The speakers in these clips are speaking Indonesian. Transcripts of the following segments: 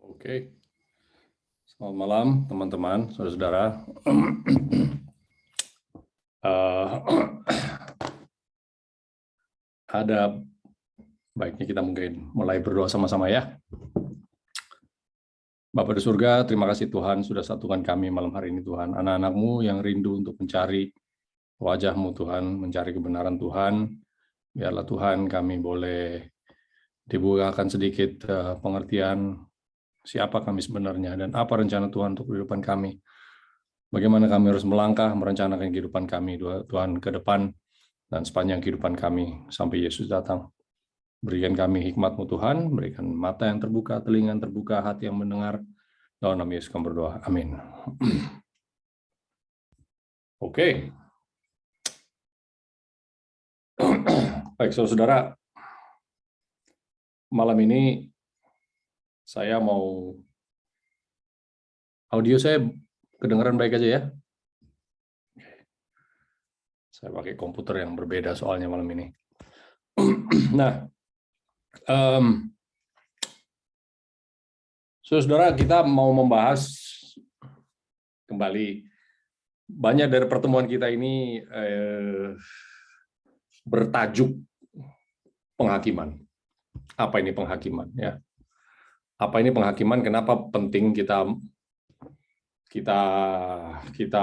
Oke, selamat malam teman-teman, saudara-saudara. Ada baiknya kita mungkin mulai berdoa sama-sama ya. Bapa di surga, terima kasih Tuhan sudah satukan kami malam hari ini Tuhan. Anak-anak-Mu yang rindu untuk mencari wajah-Mu Tuhan, mencari kebenaran Tuhan. Biarlah Tuhan kami boleh dibukakan sedikit pengertian siapa kami sebenarnya dan apa rencana Tuhan untuk kehidupan kami. Bagaimana kami harus melangkah, merencanakan kehidupan kami Tuhan ke depan dan sepanjang kehidupan kami sampai Yesus datang. Berikan kami hikmat-Mu Tuhan, berikan mata yang terbuka, telinga yang terbuka, hati yang mendengar. Dalam nama Yesus kami berdoa. Amin. Oke. Baik, saudara-saudara. Malam ini saya mau audio saya kedengaran baik aja ya. Saya pakai komputer yang berbeda soalnya malam ini. Nah, saudara, kita mau membahas kembali. Banyak dari pertemuan kita ini bertajuk penghakiman. Apa ini penghakiman? Ya. Apa ini penghakiman? Kenapa penting kita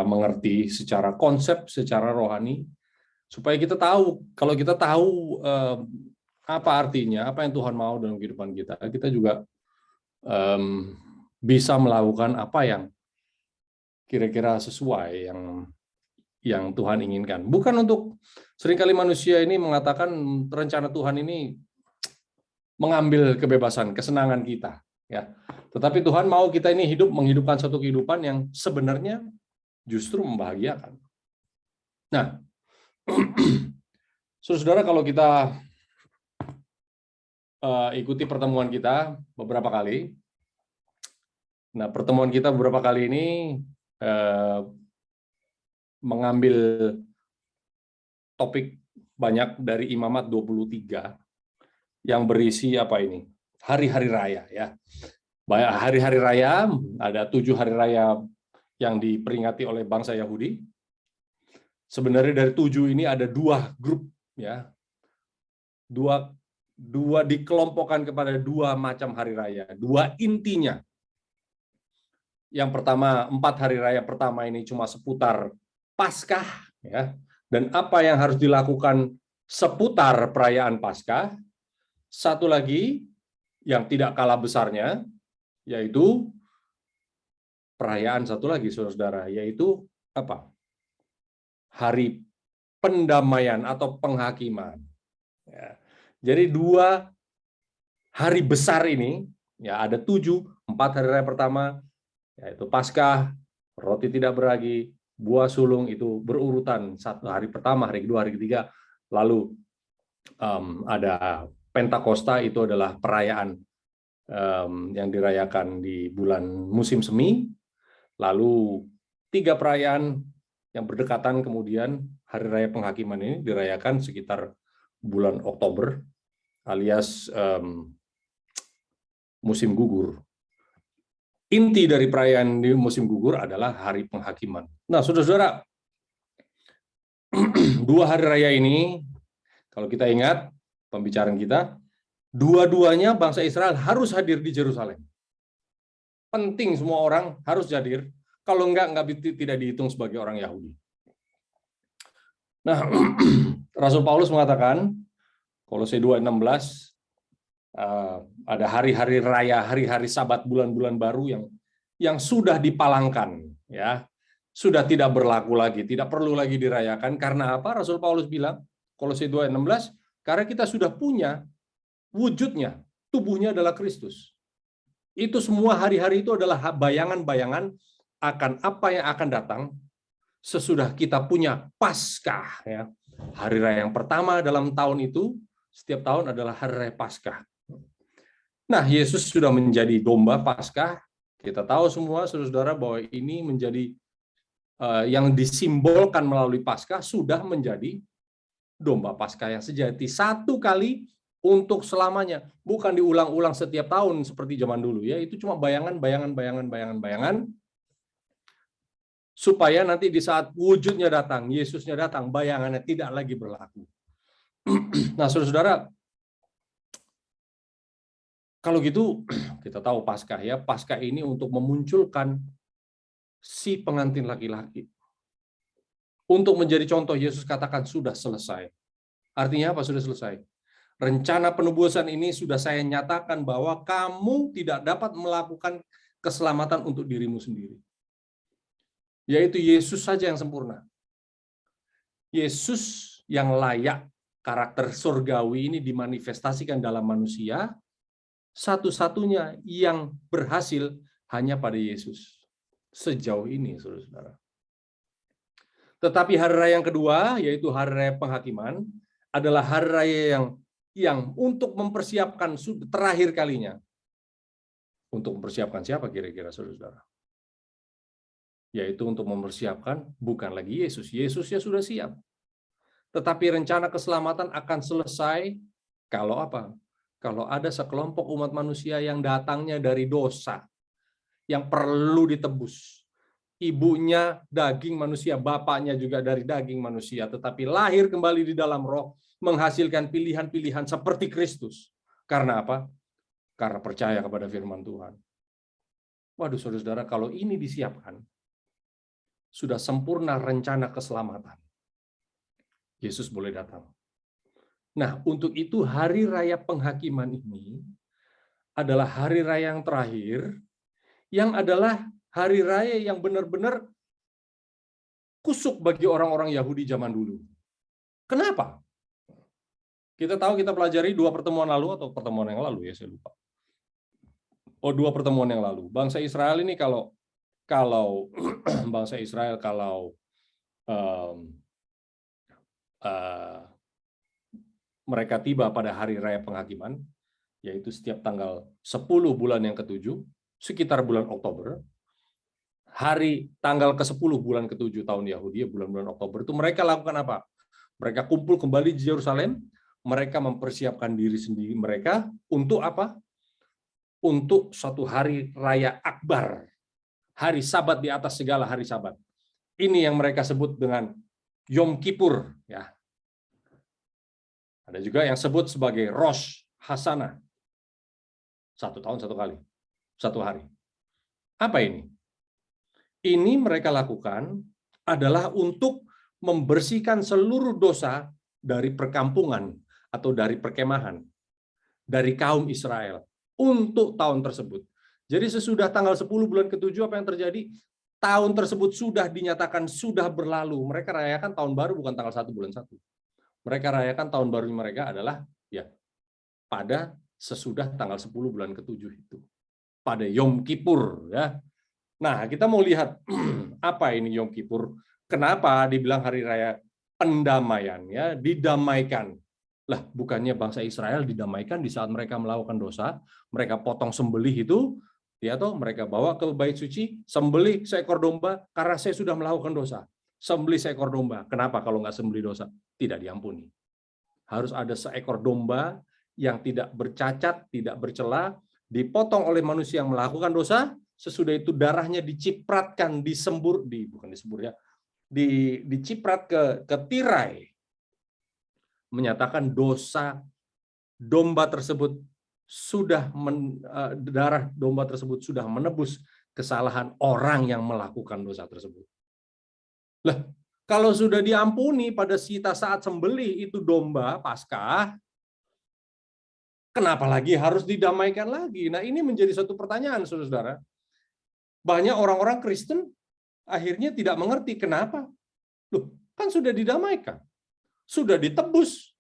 mengerti secara konsep, secara rohani, supaya kita tahu. Kalau kita tahu apa artinya, apa yang Tuhan mau dalam kehidupan kita, kita juga bisa melakukan apa yang kira-kira sesuai yang Tuhan inginkan. Bukan untuk, seringkali manusia ini mengatakan rencana Tuhan ini mengambil kebebasan, kesenangan kita, ya. Tetapi Tuhan mau kita ini menghidupkan satu kehidupan yang sebenarnya justru membahagiakan. Nah, saudara, kalau kita ikuti pertemuan kita beberapa kali, nah pertemuan kita beberapa kali ini mengambil topik banyak dari Imamat 23 yang berisi apa ini? Hari-hari raya, ya. Banyak hari-hari raya, ada 7 hari raya yang diperingati oleh bangsa Yahudi. Sebenarnya dari 7 ini ada 2 grup, ya. Dua dikelompokkan kepada 2 macam hari raya, 2 intinya. Yang pertama, 4 hari raya pertama ini cuma seputar Paskah, ya, dan apa yang harus dilakukan seputar perayaan Paskah. Satu lagi yang tidak kalah besarnya, yaitu perayaan satu lagi, saudara-saudara, yaitu apa? Hari pendamaian atau penghakiman. Ya. Jadi 2 hari besar ini, ya, ada 7, 4 hari raya pertama, yaitu Paskah, roti tidak beragi, buah sulung, itu berurutan, satu hari pertama, hari kedua, hari ketiga. Lalu ada Pentakosta, itu adalah perayaan yang dirayakan di bulan musim semi. Lalu 3 perayaan yang berdekatan, kemudian hari raya penghakiman ini dirayakan sekitar bulan Oktober, alias musim gugur. Inti dari perayaan di musim gugur adalah hari penghakiman. Nah, saudara-saudara, 2 hari raya ini, kalau kita ingat pembicaraan kita, dua-duanya bangsa Israel harus hadir di Yerusalem. Penting, semua orang harus hadir. Kalau enggak tidak dihitung sebagai orang Yahudi. Nah, Rasul Paulus mengatakan, Kolose 2:16, ada hari-hari raya, hari-hari Sabat, bulan-bulan baru yang sudah dipalangkan, ya, sudah tidak berlaku lagi, tidak perlu lagi dirayakan. Karena apa? Rasul Paulus bilang, Kolose 2:16, karena kita sudah punya wujudnya, tubuhnya adalah Kristus. Itu semua hari-hari itu adalah bayangan-bayangan akan apa yang akan datang sesudah kita punya Paskah, ya. Hari raya yang pertama dalam tahun itu, setiap tahun adalah hari raya Paskah. Nah, Yesus sudah menjadi domba Paskah. Kita tahu semua, saudara-saudara, bahwa ini menjadi yang disimbolkan melalui Paskah sudah menjadi domba Paskah yang sejati. Satu kali untuk selamanya, bukan diulang-ulang setiap tahun seperti zaman dulu ya. Itu cuma bayangan supaya nanti di saat wujudnya datang, Yesusnya datang, bayangannya tidak lagi berlaku. Nah, saudara-saudara, kalau gitu kita tahu Paskah ya. Paskah ini untuk memunculkan si pengantin laki-laki. Untuk menjadi contoh, Yesus katakan sudah selesai. Artinya apa sudah selesai? Rencana penebusan ini sudah saya nyatakan bahwa kamu tidak dapat melakukan keselamatan untuk dirimu sendiri. Yaitu Yesus saja yang sempurna. Yesus yang layak, karakter surgawi ini dimanifestasikan dalam manusia, satu-satunya yang berhasil hanya pada Yesus. Sejauh ini, saudara-saudara. Tetapi hari raya yang kedua, yaitu hari raya penghakiman, adalah hari raya yang untuk mempersiapkan terakhir kalinya. Untuk mempersiapkan siapa kira-kira, saudara-saudara? Yaitu untuk mempersiapkan bukan lagi Yesus. Yesusnya sudah siap. Tetapi rencana keselamatan akan selesai kalau apa? Kalau ada sekelompok umat manusia yang datangnya dari dosa, yang perlu ditebus. Ibunya daging manusia, bapaknya juga dari daging manusia, tetapi lahir kembali di dalam roh, menghasilkan pilihan-pilihan seperti Kristus. Karena apa? Karena percaya kepada firman Tuhan. Waduh, saudara-saudara, kalau ini disiapkan, sudah sempurna rencana keselamatan. Yesus boleh datang. Nah, untuk itu hari raya penghakiman ini adalah hari raya yang terakhir, yang adalah hari raya yang benar-benar kusuk bagi orang-orang Yahudi zaman dulu. Kenapa? Kita tahu, kita pelajari 2 pertemuan lalu atau pertemuan yang lalu ya, saya lupa. Oh, 2 pertemuan yang lalu. Bangsa Israel ini kalau bangsa Israel mereka tiba pada hari raya penghakiman, yaitu setiap tanggal 10 bulan yang ke-7, sekitar bulan Oktober, hari tanggal ke-10 bulan ke-7 tahun Yahudi, bulan-bulan Oktober itu mereka lakukan apa? Mereka kumpul kembali di Yerusalem, mereka mempersiapkan diri sendiri mereka untuk apa? Untuk suatu hari raya akbar, hari Sabat di atas segala hari Sabat. Ini yang mereka sebut dengan Yom Kippur, ya. Ada juga yang sebut sebagai Rosh Hashanah. 1 tahun 1 kali, 1 hari. Apa ini? Ini mereka lakukan adalah untuk membersihkan seluruh dosa dari perkampungan atau dari perkemahan, dari kaum Israel untuk tahun tersebut. Jadi sesudah tanggal 10 bulan ke-7 apa yang terjadi? Tahun tersebut sudah dinyatakan sudah berlalu. Mereka rayakan tahun baru bukan tanggal 1 bulan 1. Mereka rayakan tahun baru mereka adalah ya pada sesudah tanggal 10 bulan ke-7 itu. Pada Yom Kippur ya. Nah, kita mau lihat apa ini Yom Kippur? Kenapa dibilang hari raya pendamaian ya, didamaikan. Lah, bukannya bangsa Israel didamaikan di saat mereka melakukan dosa, mereka potong sembelih itu, ya toh mereka bawa ke bait suci, sembelih seekor domba karena saya sudah melakukan dosa. Sembelih seekor domba. Kenapa kalau nggak sembelih dosa? Tidak diampuni. Harus ada seekor domba yang tidak bercacat, tidak bercela, dipotong oleh manusia yang melakukan dosa, sesudah itu darahnya dicipratkan, diciprat ke tirai, menyatakan dosa domba tersebut darah domba tersebut sudah menebus kesalahan orang yang melakukan dosa tersebut. Lah, kalau sudah diampuni pada saat sembelih itu domba Paskah, kenapa lagi harus didamaikan lagi? Nah, ini menjadi satu pertanyaan, saudara-saudara. Banyak orang-orang Kristen akhirnya tidak mengerti kenapa. Loh, kan sudah didamaikan. Sudah ditebus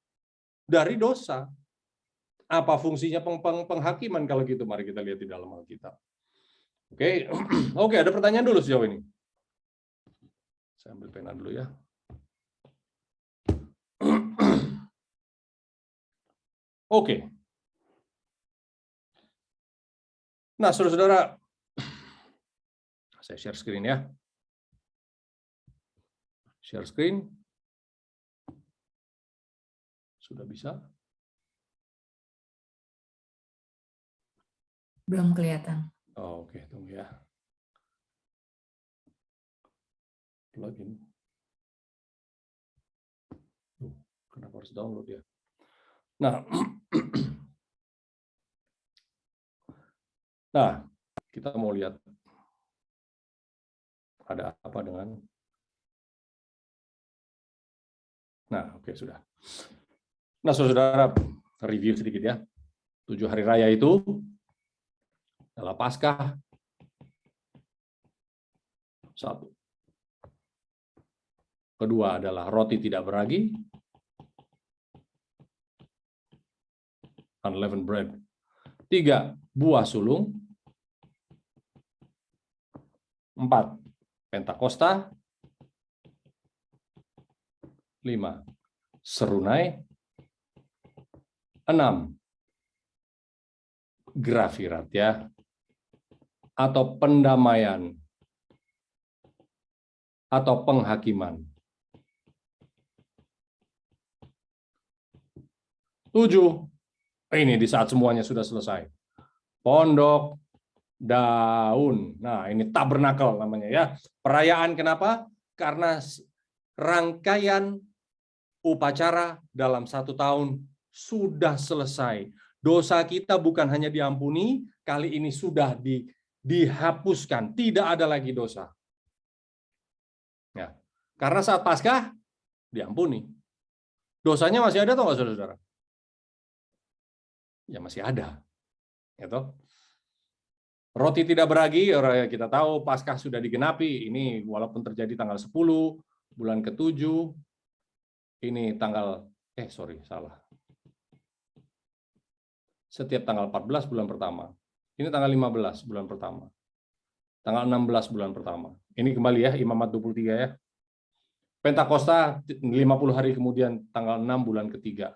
dari dosa. Apa fungsinya penghakiman kalau gitu? Mari kita lihat di dalam Alkitab. Oke, oke, ada pertanyaan dulu sejauh ini. Saya ambil pena dulu ya. Oke. Nah, saudara-saudara, saya share screen ya. Share screen. Sudah bisa? Belum kelihatan. Oh, oke, tunggu ya. Login. Kenapa harus download ya? Nah, nah, kita mau lihat ada apa dengan. Nah, oke, sudah. Nah, saudara, review sedikit ya. 7 hari raya itu adalah Paskah. 1. Kedua adalah roti tidak beragi, unleavened bread. 3, buah sulung. 4, Pentakosta. 5, serunai. 6, grafirat ya, atau pendamaian, atau penghakiman. 7, ini di saat semuanya sudah selesai. Pondok daun. Nah, ini tabernakel namanya ya. Perayaan kenapa? Karena rangkaian upacara dalam 1 tahun sudah selesai. Dosa kita bukan hanya diampuni, kali ini sudah dihapuskan. Tidak ada lagi dosa. Ya. Karena saat Paskah diampuni. Dosanya masih ada atau enggak, saudara-saudara? Ya masih ada. Gitu. Roti tidak beragi, kita tahu Paskah sudah digenapi. Ini walaupun terjadi tanggal 10 bulan ke-7. Ini tanggal salah. Setiap tanggal 14 bulan pertama. Ini tanggal 15 bulan pertama. Tanggal 16 bulan pertama. Ini kembali ya, Imamat 23 ya. Pentakosta 50 hari kemudian tanggal 6 bulan ketiga.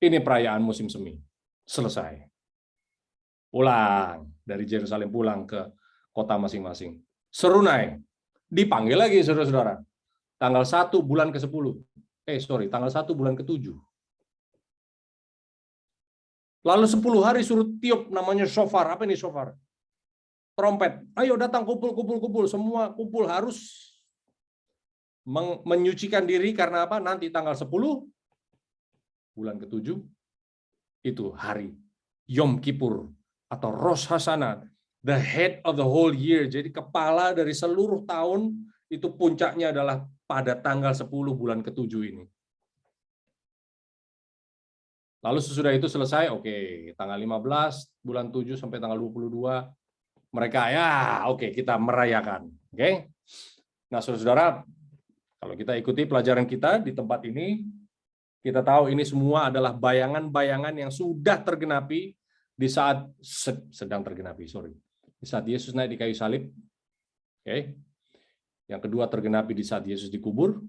Ini perayaan musim semi. Selesai. Pulang dari Yerusalem, pulang ke kota masing-masing. Serunai. Dipanggil lagi saudara-saudara. Tanggal 1 bulan ke-10. Tanggal 1 bulan ke-7. Lalu 10 hari suruh tiup namanya shofar. Apa ini shofar? Trompet. Ayo datang kumpul. Semua kumpul harus menyucikan diri karena apa? Nanti tanggal 10 bulan ke-7 itu hari Yom Kippur atau Rosh Hashanah, the head of the whole year. Jadi kepala dari seluruh tahun itu puncaknya adalah pada tanggal 10 bulan ke-7 ini. Lalu sesudah itu selesai, tanggal 15 bulan 7 sampai tanggal 22 mereka kita merayakan. Nah, saudara-saudara, kalau kita ikuti pelajaran kita di tempat ini, kita tahu ini semua adalah bayangan-bayangan yang sudah tergenapi di saat di saat Yesus naik di kayu salib. Yang kedua tergenapi di saat Yesus dikubur.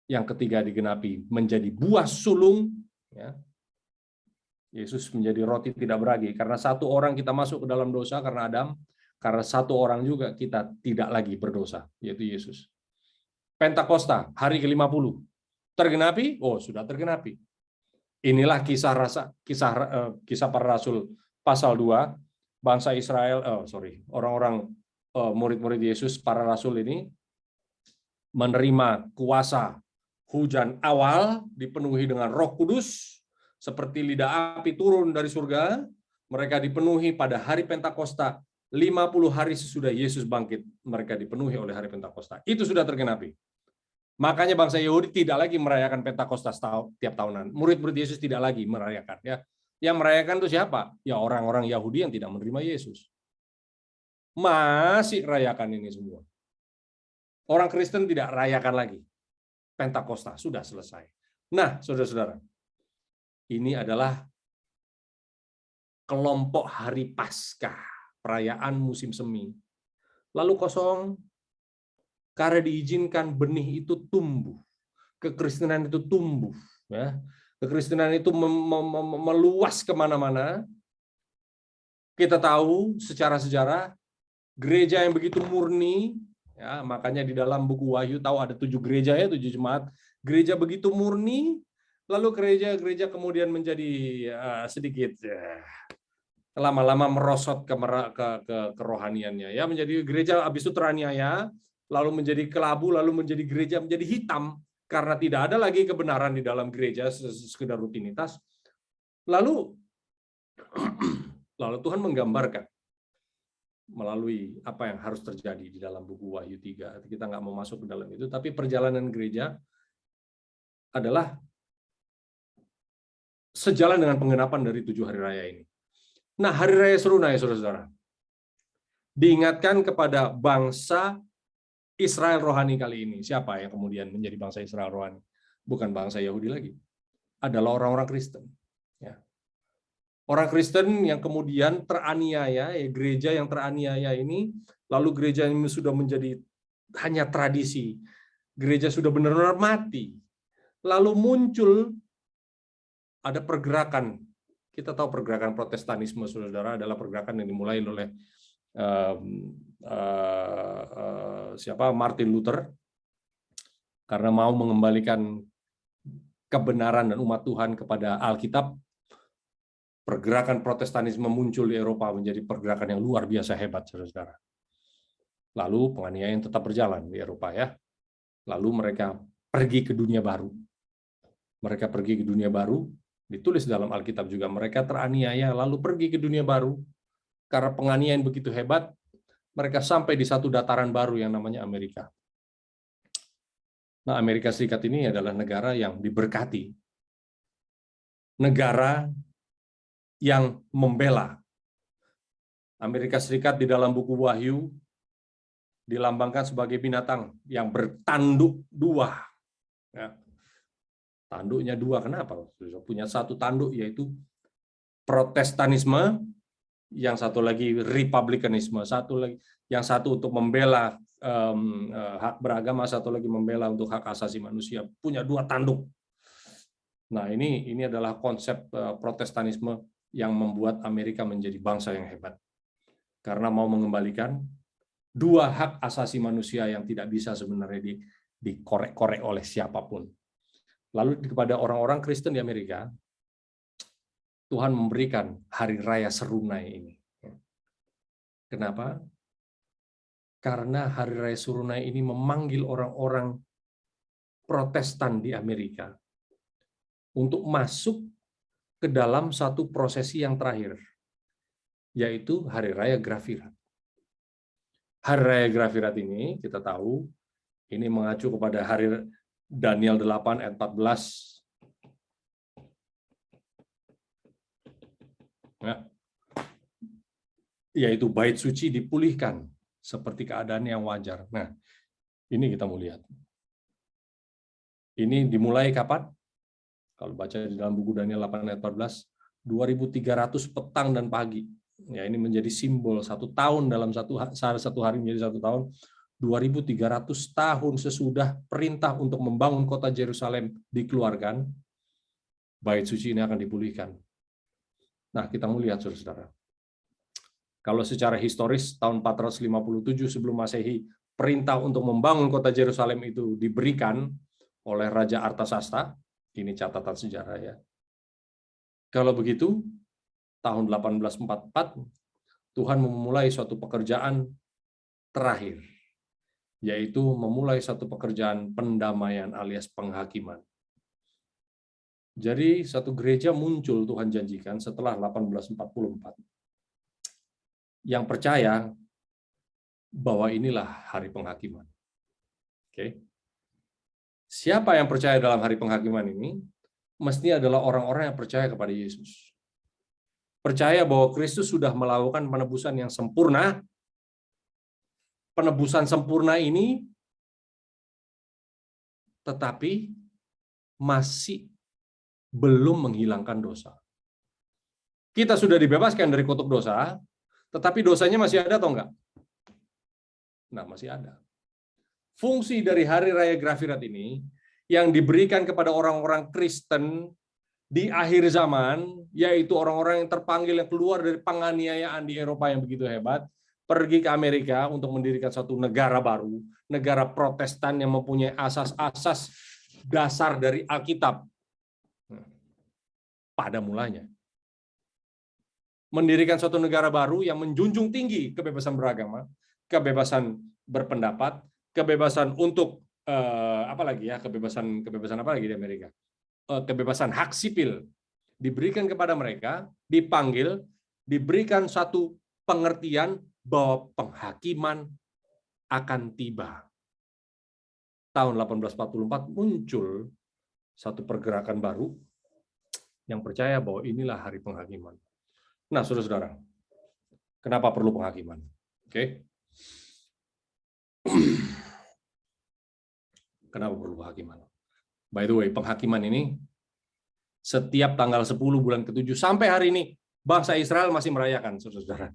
Yang ketiga digenapi menjadi buah sulung. Ya. Yesus menjadi roti tidak beragi. Karena 1 orang kita masuk ke dalam dosa karena Adam. Karena 1 orang juga kita tidak lagi berdosa, yaitu Yesus. Pentakosta, hari ke-50. Tergenapi? Sudah tergenapi. Inilah kisah para rasul pasal 2. Bangsa Israel, orang-orang murid-murid Yesus, para rasul ini menerima kuasa hujan awal dipenuhi dengan Roh Kudus seperti lidah api turun dari surga. Mereka dipenuhi pada hari Pentakosta. 50 hari sesudah Yesus bangkit, mereka dipenuhi oleh hari Pentakosta. Itu sudah tergenapi. Makanya bangsa Yahudi tidak lagi merayakan Pentakosta tiap tahunan. Murid-murid Yesus tidak lagi merayakan. Ya. Yang merayakan itu siapa? Ya orang-orang Yahudi yang tidak menerima Yesus. Masih rayakan ini semua. Orang Kristen tidak rayakan lagi. Pentakosta sudah selesai. Nah, saudara-saudara, ini adalah kelompok hari Paskah, perayaan musim semi. Lalu kosong, karena diizinkan benih itu tumbuh, kekristenan itu tumbuh, ya. Kekristenan itu meluas kemana-mana. Kita tahu secara sejarah gereja yang begitu murni, ya, makanya di dalam buku Wahyu tahu ada 7 gereja ya, 7 jemaat. Gereja begitu murni, lalu gereja-gereja kemudian menjadi sedikit lama-lama merosot ke kerohaniannya, ya, menjadi gereja habis itu teraniaya, lalu menjadi kelabu, lalu menjadi gereja menjadi hitam karena tidak ada lagi kebenaran di dalam gereja, sekedar rutinitas. Lalu Tuhan menggambarkan melalui apa yang harus terjadi di dalam buku Wahyu 3. Kita nggak mau masuk ke dalam itu, tapi perjalanan gereja adalah sejalan dengan penggenapan dari 7 hari raya ini. Nah, hari raya Serunai, saudara-saudara, diingatkan kepada bangsa Israel rohani kali ini. Siapa yang kemudian menjadi bangsa Israel rohani? Bukan bangsa Yahudi lagi. Adalah orang-orang Kristen. Ya. Orang Kristen yang kemudian teraniaya, ya, gereja yang teraniaya ini, lalu gereja ini sudah menjadi hanya tradisi. Gereja sudah benar-benar mati. Lalu muncul ada pergerakan. Kita tahu pergerakan Protestanisme, saudara, adalah pergerakan yang dimulai oleh Martin Luther, karena mau mengembalikan kebenaran dan umat Tuhan kepada Alkitab. Pergerakan Protestanisme muncul di Eropa menjadi pergerakan yang luar biasa hebat, saudara-saudara. Lalu penganiayaan tetap berjalan di Eropa, ya. Lalu mereka pergi ke dunia baru. Mereka pergi ke dunia baru, ditulis dalam Alkitab juga, mereka teraniaya lalu pergi ke dunia baru. Karena penganiayaan begitu hebat, mereka sampai di satu dataran baru yang namanya Amerika. Nah, Amerika Serikat ini adalah negara yang diberkati. Negara yang membela. Amerika Serikat di dalam buku Wahyu dilambangkan sebagai binatang yang bertanduk 2. Ya. Tanduknya 2, kenapa? Punya satu tanduk, yaitu Protestanisme, yang satu lagi Republikanisme, yang satu untuk membela hak beragama, satu lagi membela untuk hak asasi manusia. Punya 2 tanduk. Nah, ini adalah konsep Protestanisme yang membuat Amerika menjadi bangsa yang hebat. Karena mau mengembalikan 2 hak asasi manusia yang tidak bisa sebenarnya dikorek-korek oleh siapapun. Lalu kepada orang-orang Kristen di Amerika, Tuhan memberikan hari raya Serunai ini. Kenapa? Karena hari raya Serunai ini memanggil orang-orang Protestan di Amerika untuk masuk ke dalam satu prosesi yang terakhir, yaitu hari raya Grafirat. Hari raya Grafirat ini kita tahu ini mengacu kepada hari Daniel 8 ayat 14. Ya. Yaitu bait suci dipulihkan seperti keadaan yang wajar. Nah, ini kita mau lihat. Ini dimulai kapan? Kalau baca di dalam buku Daniel 8 ayat 14, 2300 petang dan pagi. Ya, ini menjadi simbol 1 tahun dalam satu hari menjadi 1 tahun. 2300 tahun sesudah perintah untuk membangun kota Yerusalem dikeluarkan, bait suci ini akan dipulihkan. Nah, kita mau lihat, saudara. Kalau secara historis, tahun 457 sebelum Masehi, perintah untuk membangun kota Yerusalem itu diberikan oleh Raja Artasasta. Ini catatan sejarah, ya. Kalau begitu, tahun 1844, Tuhan memulai suatu pekerjaan terakhir, yaitu memulai satu pekerjaan pendamaian alias penghakiman. Jadi satu gereja muncul, Tuhan janjikan, setelah 1844. Yang percaya bahwa inilah hari penghakiman. Oke. Siapa yang percaya dalam hari penghakiman ini? Mestinya adalah orang-orang yang percaya kepada Yesus. Percaya bahwa Kristus sudah melakukan penebusan yang sempurna. Penebusan sempurna ini tetapi masih belum menghilangkan dosa. Kita sudah dibebaskan dari kutuk dosa, tetapi dosanya masih ada atau enggak? Nah, masih ada. Fungsi dari hari raya Grafirat ini yang diberikan kepada orang-orang Kristen di akhir zaman, yaitu orang-orang yang terpanggil yang keluar dari penganiayaan di Eropa yang begitu hebat, pergi ke Amerika untuk mendirikan suatu negara baru, negara Protestan yang mempunyai asas-asas dasar dari Alkitab. Pada mulanya, mendirikan suatu negara baru yang menjunjung tinggi kebebasan beragama, kebebasan berpendapat, kebebasan untuk apa lagi ya, kebebasan apa lagi di Amerika? Kebebasan hak sipil diberikan kepada mereka, dipanggil, diberikan satu pengertian bahwa penghakiman akan tiba. Tahun 1844 muncul satu pergerakan baru yang percaya bahwa inilah hari penghakiman. Nah, saudara-saudara, kenapa perlu penghakiman? Oke. Kenapa perlu penghakiman? By the way, penghakiman ini setiap tanggal 10 bulan ke-7 sampai hari ini bangsa Israel masih merayakan, saudara-saudara.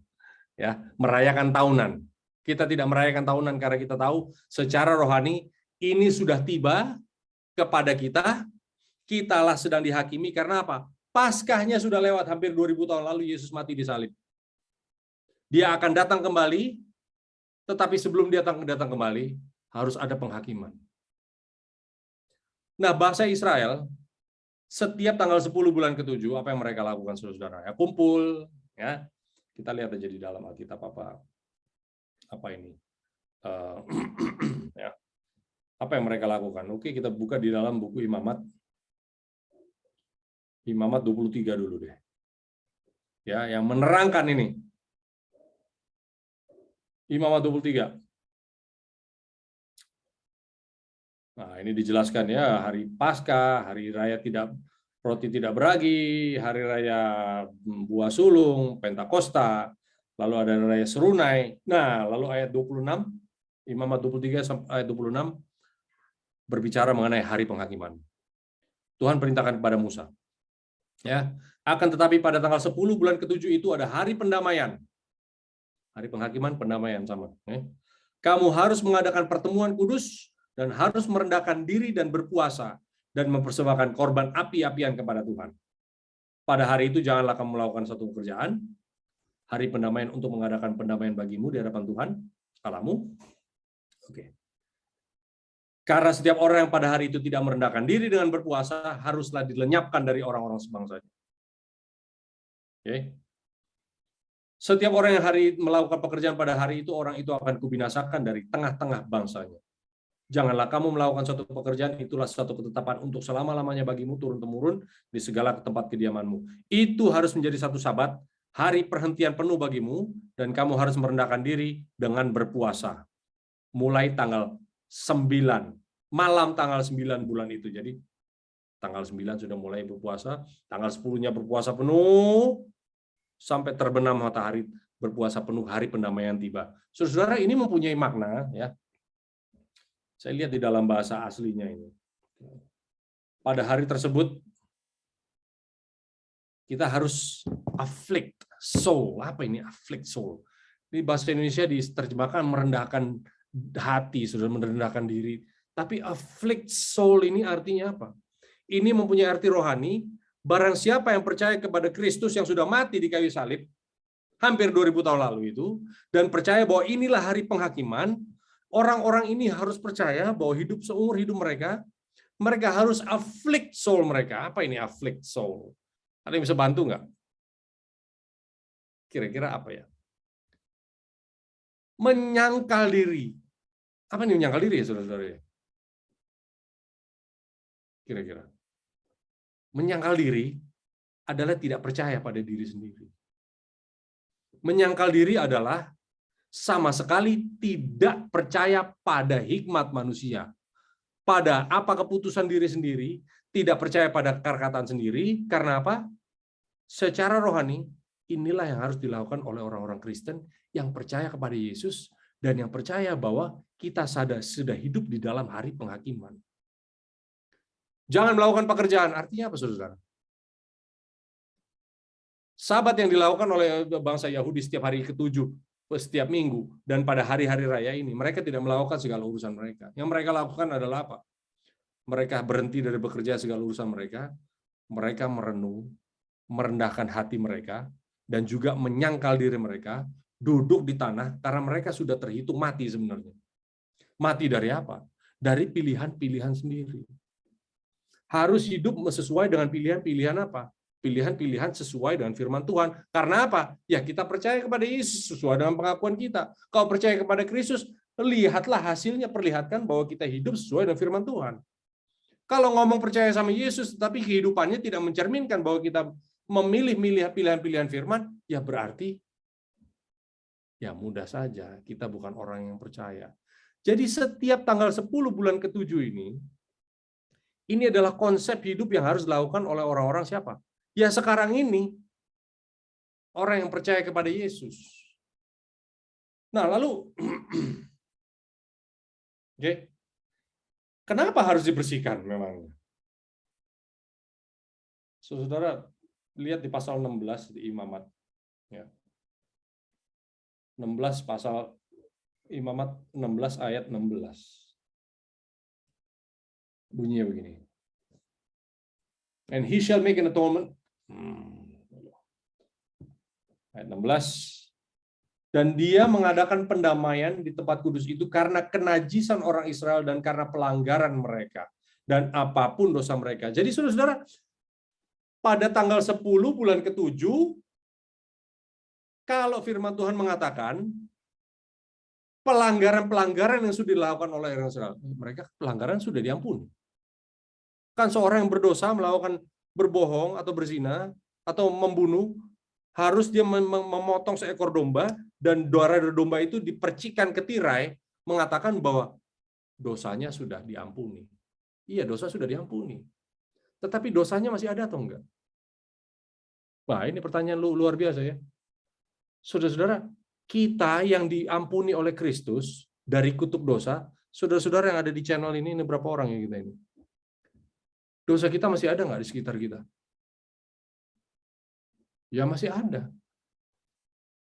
Ya, merayakan tahunan. Kita tidak merayakan tahunan karena kita tahu secara rohani ini sudah tiba kepada kita. Kitalah sedang dihakimi karena apa? Paskahnya sudah lewat, hampir 2000 tahun lalu Yesus mati di salib. Dia akan datang kembali, tetapi sebelum dia datang kembali, harus ada penghakiman. Nah, bangsa Israel, setiap tanggal 10 bulan ke-7, apa yang mereka lakukan, saudara-saudara? Ya, kumpul, ya. Kita lihat aja di dalam Alkitab apa ini. Ya. Apa yang mereka lakukan? Oke, kita buka di dalam buku Imamat. Imamat 23 dulu deh. Ya, yang menerangkan ini. Imamat 23. Nah, ini dijelaskan ya, hari Paskah, hari raya roti tidak beragi, hari raya buah sulung, Pentakosta, lalu ada raya serunai. Nah, lalu ayat 26, Imamat 23 sampai ayat 26 berbicara mengenai hari penghakiman. Tuhan perintahkan kepada Musa. Ya, akan tetapi pada tanggal 10 bulan ke-7 itu ada hari pendamaian. Hari penghakiman, pendamaian sama. Kamu harus mengadakan pertemuan kudus dan harus merendahkan diri dan berpuasa dan mempersembahkan korban api-apian kepada Tuhan. Pada hari itu janganlah kamu melakukan satu pekerjaan. Hari pendamaian untuk mengadakan pendamaian bagimu di hadapan Tuhan Allahmu. Oke. Karena setiap orang yang pada hari itu tidak merendahkan diri dengan berpuasa, haruslah dilenyapkan dari orang-orang sebangsanya. Oke. Setiap orang yang melakukan pekerjaan pada hari itu, orang itu akan kubinasakan dari tengah-tengah bangsanya. Janganlah kamu melakukan suatu pekerjaan, itulah suatu ketetapan untuk selama-lamanya bagimu turun-temurun di segala tempat kediamanmu. Itu harus menjadi satu Sabat, hari perhentian penuh bagimu, dan kamu harus merendahkan diri dengan berpuasa. Mulai tanggal 9, malam tanggal 9 bulan itu. Jadi tanggal 9 sudah mulai berpuasa, tanggal 10-nya berpuasa penuh, sampai terbenam matahari berpuasa penuh, hari pendamaian tiba. Saudara, ini mempunyai makna, ya. Saya lihat di dalam bahasa aslinya ini. Pada hari tersebut, kita harus afflict soul. Apa ini afflict soul? Di bahasa Indonesia diterjemahkan merendahkan hati, sudah merendahkan diri. Tapi afflict soul ini artinya apa? Ini mempunyai arti rohani. Barang siapa yang percaya kepada Kristus yang sudah mati di kayu salib, hampir 2000 tahun lalu itu, dan percaya bahwa inilah hari penghakiman, orang-orang ini harus percaya bahwa hidup seumur hidup mereka harus afflict soul mereka. Apa ini afflict soul? Ada yang bisa bantu nggak? Kira-kira apa ya? Menyangkal diri. Apa ini menyangkal diri ya, saudara-saudara? Kira-kira. Menyangkal diri adalah tidak percaya pada diri sendiri. Menyangkal diri adalah sama sekali tidak percaya pada hikmat manusia, pada apa keputusan diri sendiri, tidak percaya pada perkataan sendiri. Karena apa? Secara rohani, inilah yang harus dilakukan oleh orang-orang Kristen yang percaya kepada Yesus dan yang percaya bahwa kita sudah hidup di dalam hari penghakiman. Jangan melakukan pekerjaan. Artinya apa, saudara? Sabat yang dilakukan oleh bangsa Yahudi setiap hari ke-7, setiap minggu, dan pada hari-hari raya ini, mereka tidak melakukan segala urusan mereka. Yang mereka lakukan adalah apa? Mereka berhenti dari bekerja segala urusan mereka, mereka merenung, merendahkan hati mereka, dan juga menyangkal diri mereka, duduk di tanah, karena mereka sudah terhitung mati sebenarnya. Mati dari apa? Dari pilihan-pilihan sendiri. Harus hidup sesuai dengan pilihan-pilihan apa? pilihan-pilihan sesuai dengan firman Tuhan. Karena apa? Ya kita percaya kepada Yesus sesuai dengan pengakuan kita. Kalau percaya kepada Kristus, lihatlah hasilnya, perlihatkan bahwa kita hidup sesuai dengan firman Tuhan. Kalau ngomong percaya sama Yesus, tapi kehidupannya tidak mencerminkan bahwa kita memilih-milih pilihan-pilihan firman, ya berarti ya mudah saja kita bukan orang yang percaya. Jadi setiap tanggal 10 bulan ke-7 ini adalah konsep hidup yang harus dilakukan oleh orang-orang siapa? Ya sekarang ini, orang yang percaya kepada Yesus. Nah lalu, okay. Kenapa harus dibersihkan memang? Saudara, lihat di pasal 16 di Imamat. Ya. 16 pasal Imamat 16 ayat 16. Bunyinya begini. And he shall make an atonement. Ayat 16. Dan dia mengadakan pendamaian di tempat kudus itu karena kenajisan orang Israel dan karena pelanggaran mereka. Dan apapun dosa mereka. Jadi saudara-saudara, pada tanggal 10 bulan ke-7, kalau firman Tuhan mengatakan, pelanggaran-pelanggaran yang sudah dilakukan oleh orang Israel, mereka pelanggaran sudah diampuni. Kan seorang yang berdosa melakukan berbohong atau berzina atau membunuh, harus dia memotong seekor domba dan darah domba itu dipercikan ke tirai, mengatakan bahwa dosanya sudah diampuni. Iya, dosa sudah diampuni. Tetapi dosanya masih ada atau enggak? Wah, ini pertanyaan luar biasa ya. Saudara-saudara, kita yang diampuni oleh Kristus dari kutuk dosa, saudara-saudara yang ada di channel ini berapa orang ya kita ini? Dosa kita masih ada nggak di sekitar kita? Ya masih ada.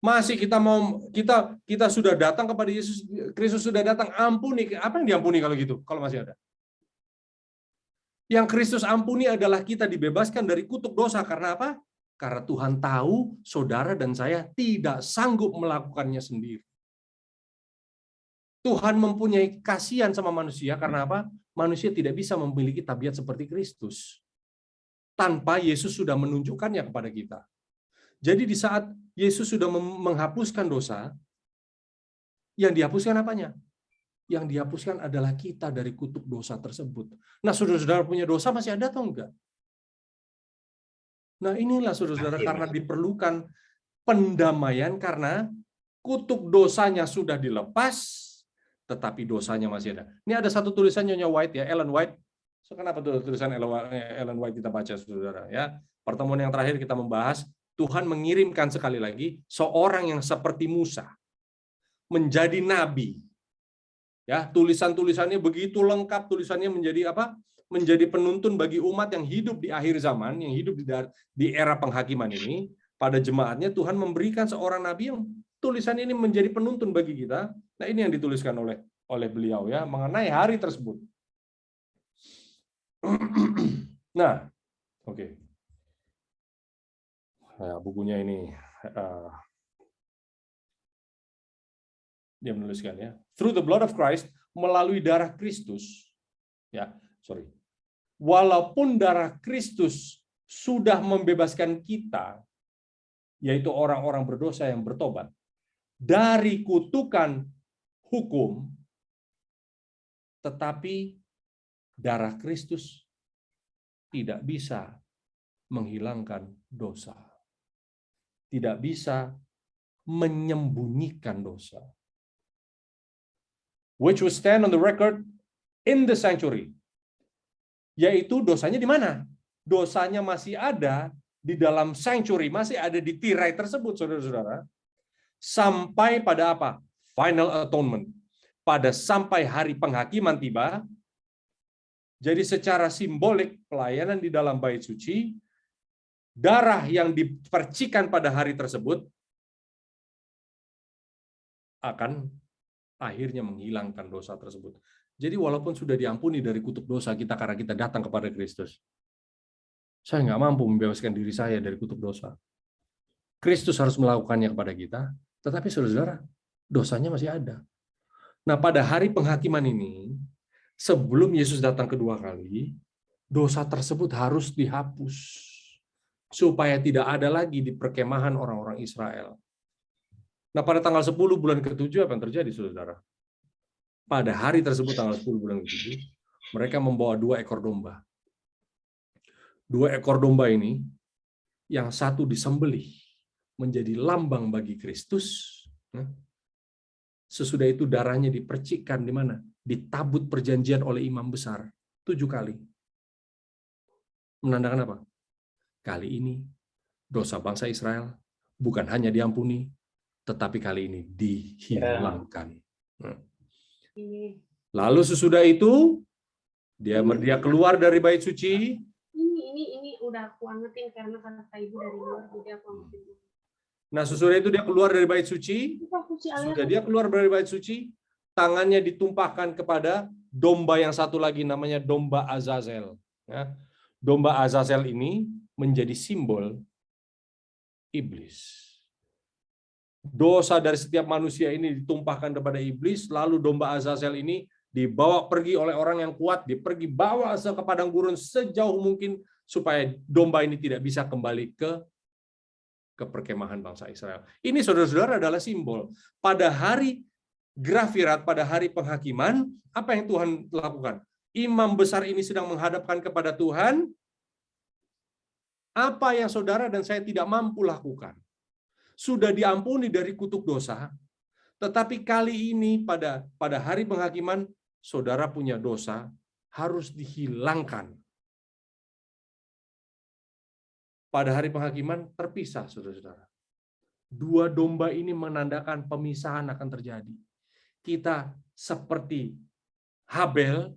Masih kita sudah datang kepada Yesus, Kristus sudah datang, ampuni. Apa yang diampuni kalau gitu? Kalau masih ada. Yang Kristus ampuni adalah kita dibebaskan dari kutuk dosa. Karena apa? Karena Tuhan tahu saudara dan saya tidak sanggup melakukannya sendiri. Tuhan mempunyai kasihan sama manusia karena apa? Manusia tidak bisa memiliki tabiat seperti Kristus. Tanpa Yesus sudah menunjukkannya kepada kita. Jadi di saat Yesus sudah menghapuskan dosa, yang dihapuskan apanya? Yang dihapuskan adalah kita dari kutuk dosa tersebut. Nah, saudara-saudara punya dosa masih ada atau enggak? Nah, inilah saudara-saudara karena diperlukan pendamaian karena kutuk dosanya sudah dilepas, tetapi dosanya masih ada. Ini ada satu tulisan Nyonya White ya, Ellen White. So, kenapa tulisan Ellen White kita baca, saudara? Ya, pertemuan yang terakhir kita membahas Tuhan mengirimkan sekali lagi seorang yang seperti Musa menjadi nabi. Ya, tulisan-tulisannya begitu lengkap, tulisannya menjadi apa? Menjadi penuntun bagi umat yang hidup di akhir zaman, yang hidup di era penghakiman ini. Pada jemaatnya Tuhan memberikan seorang nabi yang tulisan ini menjadi penuntun bagi kita. Nah, ini yang dituliskan oleh beliau ya mengenai hari tersebut. Nah, oke. Nah, bukunya ini dia menuliskan ya. Through the blood of Christ, melalui darah Kristus, ya, sorry. Walaupun darah Kristus sudah membebaskan kita, yaitu orang-orang berdosa yang bertobat, dari kutukan hukum, tetapi darah Kristus tidak bisa menghilangkan dosa. Tidak bisa menyembunyikan dosa. Which will stand on the record in the sanctuary. Yaitu dosanya di mana? Dosanya masih ada di dalam sanctuary, masih ada di tirai tersebut, saudara-saudara. Sampai pada apa? Final atonement. Pada sampai hari penghakiman tiba. Jadi secara simbolik pelayanan di dalam bait suci, darah yang dipercikan pada hari tersebut akan akhirnya menghilangkan dosa tersebut. Jadi walaupun sudah diampuni dari kutuk dosa kita karena kita datang kepada Kristus, saya nggak mampu membebaskan diri saya dari kutuk dosa. Kristus harus melakukannya kepada kita, tetapi saudara-saudara, dosanya masih ada. Nah, pada hari penghakiman ini, sebelum Yesus datang kedua kali, dosa tersebut harus dihapus. supaya tidak ada lagi di perkemahan orang-orang Israel. Nah, pada tanggal 10 bulan ke-7 apa yang terjadi, saudara? Pada hari tersebut, tanggal 10 bulan ke-7, mereka membawa 2 ekor domba. 2 ekor domba ini, yang satu disembelih menjadi lambang bagi Kristus. Sesudah itu darahnya dipercikkan di mana? Di tabut perjanjian oleh imam besar 7 kali. Menandakan apa? Kali ini dosa bangsa Israel bukan hanya diampuni, tetapi kali ini dihilangkan. Lalu sesudah itu dia keluar dari bait suci. Ini udah aku angetin karena kata ibu dari luar, jadi aku angetin. Nah, sesudah itu dia keluar dari bait suci. Sudah dia keluar dari bait suci, tangannya ditumpahkan kepada domba yang satu lagi, namanya domba Azazel. Ya. Domba Azazel ini menjadi simbol iblis. Dosa dari setiap manusia ini ditumpahkan kepada iblis, lalu domba Azazel ini dibawa pergi oleh orang yang kuat, bawa ke padang gurun sejauh mungkin supaya domba ini tidak bisa kembali ke perkemahan bangsa Israel. Ini, saudara-saudara, adalah simbol. Pada hari Grafirat, pada hari penghakiman, apa yang Tuhan lakukan? Imam besar ini sedang menghadapkan kepada Tuhan apa yang saudara dan saya tidak mampu lakukan. Sudah diampuni dari kutuk dosa, tetapi kali ini pada hari penghakiman, saudara punya dosa harus dihilangkan. Pada hari penghakiman terpisah, saudara-saudara. 2 domba ini menandakan pemisahan akan terjadi. Kita seperti Habel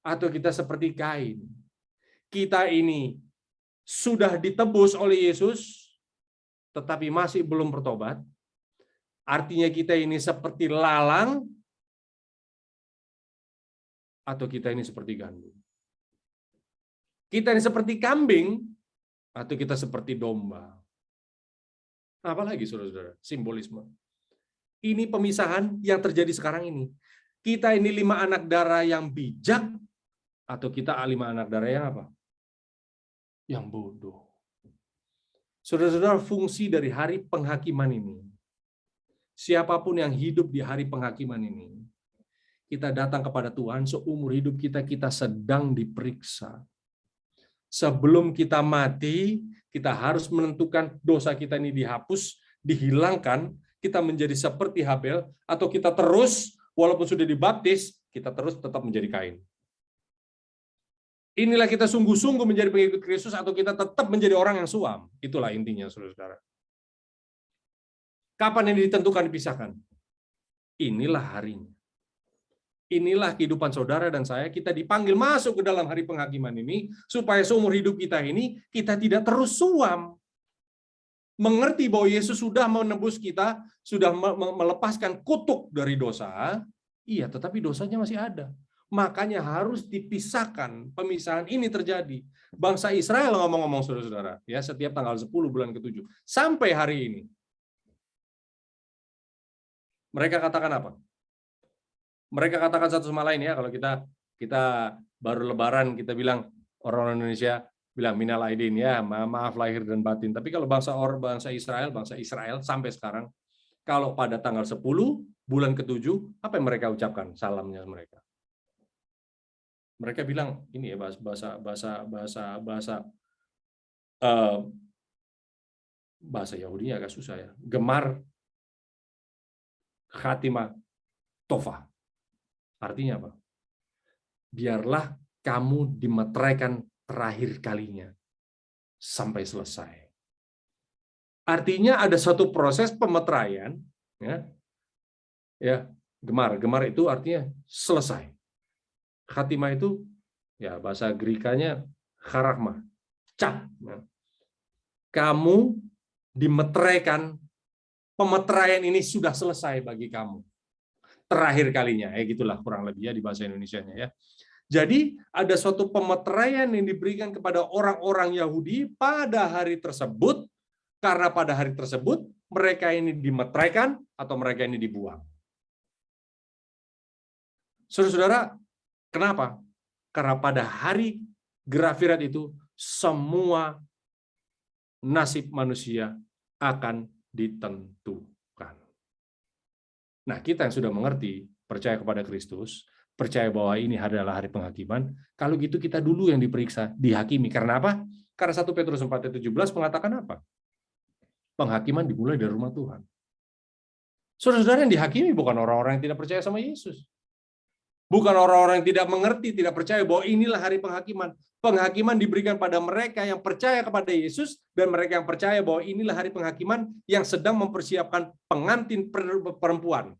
atau kita seperti Kain. Kita ini sudah ditebus oleh Yesus, tetapi masih belum bertobat. Artinya kita ini seperti lalang, atau kita ini seperti gandum. Kita ini seperti kambing, atau kita seperti domba. Apalagi, saudara-saudara, simbolisme. Ini pemisahan yang terjadi sekarang ini. Kita ini 5 anak darah yang bijak, atau kita 5 anak darah yang apa? Yang bodoh. Saudara-saudara, fungsi dari hari penghakiman ini, siapapun yang hidup di hari penghakiman ini, kita datang kepada Tuhan, seumur hidup kita sedang diperiksa. Sebelum kita mati, kita harus menentukan dosa kita ini dihapus, dihilangkan, kita menjadi seperti Habel, atau kita terus, walaupun sudah dibaptis, kita terus tetap menjadi Kain. Inilah kita sungguh-sungguh menjadi pengikut Kristus, atau kita tetap menjadi orang yang suam. Itulah intinya, saudara-saudara. Kapan ini ditentukan, dipisahkan? Inilah harinya. Inilah kehidupan saudara dan saya, kita dipanggil masuk ke dalam hari penghakiman ini, supaya seumur hidup kita ini, kita tidak terus suam. Mengerti bahwa Yesus sudah menebus kita, sudah melepaskan kutuk dari dosa, iya, tetapi dosanya masih ada. Makanya harus dipisahkan, pemisahan ini terjadi. Bangsa Israel ngomong-ngomong, saudara-saudara, ya, setiap tanggal 10 bulan ke-7, sampai hari ini. Mereka katakan apa? Mereka katakan satu sama lain, ya, kalau kita baru Lebaran, kita bilang, orang Indonesia bilang minal aidin, ya, maaf lahir dan batin. Tapi kalau bangsa Israel sampai sekarang, kalau pada tanggal 10 bulan ke-7, apa yang mereka ucapkan? Salamnya mereka. Mereka bilang ini, ya, bahasa Yahudi agak susah, ya. Gemar Khatimah Tova. Artinya apa? Biarlah kamu dimeteraikan terakhir kalinya sampai selesai. Artinya ada satu proses pemeteraian, ya, gemar itu artinya selesai. Khatimah itu, ya, bahasa Grikanya charagma, cap. Kamu dimeteraikan, pemeteraian ini sudah selesai bagi kamu. Terakhir kalinya, gitulah kurang lebih, ya, di bahasa Indonesianya, ya. Jadi ada suatu pemeteraian yang diberikan kepada orang-orang Yahudi pada hari tersebut, karena pada hari tersebut mereka ini dimeteraikan atau mereka ini dibuang. Saudara-saudara, kenapa? Karena pada hari Grafirat itu semua nasib manusia akan ditentukan. Nah, kita yang sudah mengerti, percaya kepada Kristus, percaya bahwa ini adalah hari penghakiman, kalau gitu kita dulu yang diperiksa, dihakimi. Karena apa? Karena 1 Petrus 4 ayat 17 mengatakan apa? Penghakiman dimulai dari rumah Tuhan. Saudara-saudara, yang dihakimi bukan orang-orang yang tidak percaya sama Yesus. Bukan orang-orang yang tidak mengerti, tidak percaya bahwa inilah hari penghakiman. Penghakiman diberikan pada mereka yang percaya kepada Yesus, dan mereka yang percaya bahwa inilah hari penghakiman yang sedang mempersiapkan pengantin perempuan,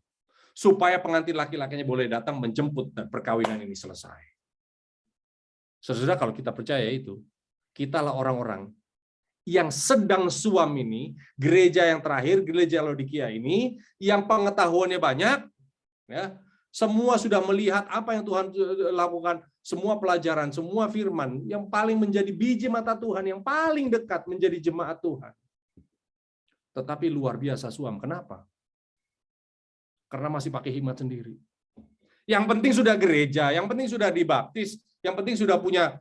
supaya pengantin laki-lakinya boleh datang menjemput dan perkawinan ini selesai. Saudara, kalau kita percaya itu, kitalah orang-orang yang sedang suam ini, gereja yang terakhir, gereja Laodikia ini, yang pengetahuannya banyak, ya, semua sudah melihat apa yang Tuhan lakukan, semua pelajaran, semua firman, yang paling menjadi biji mata Tuhan, yang paling dekat menjadi jemaat Tuhan. Tetapi luar biasa suam. Kenapa? Karena masih pakai hikmat sendiri. Yang penting sudah gereja, yang penting sudah dibaptis, yang penting sudah punya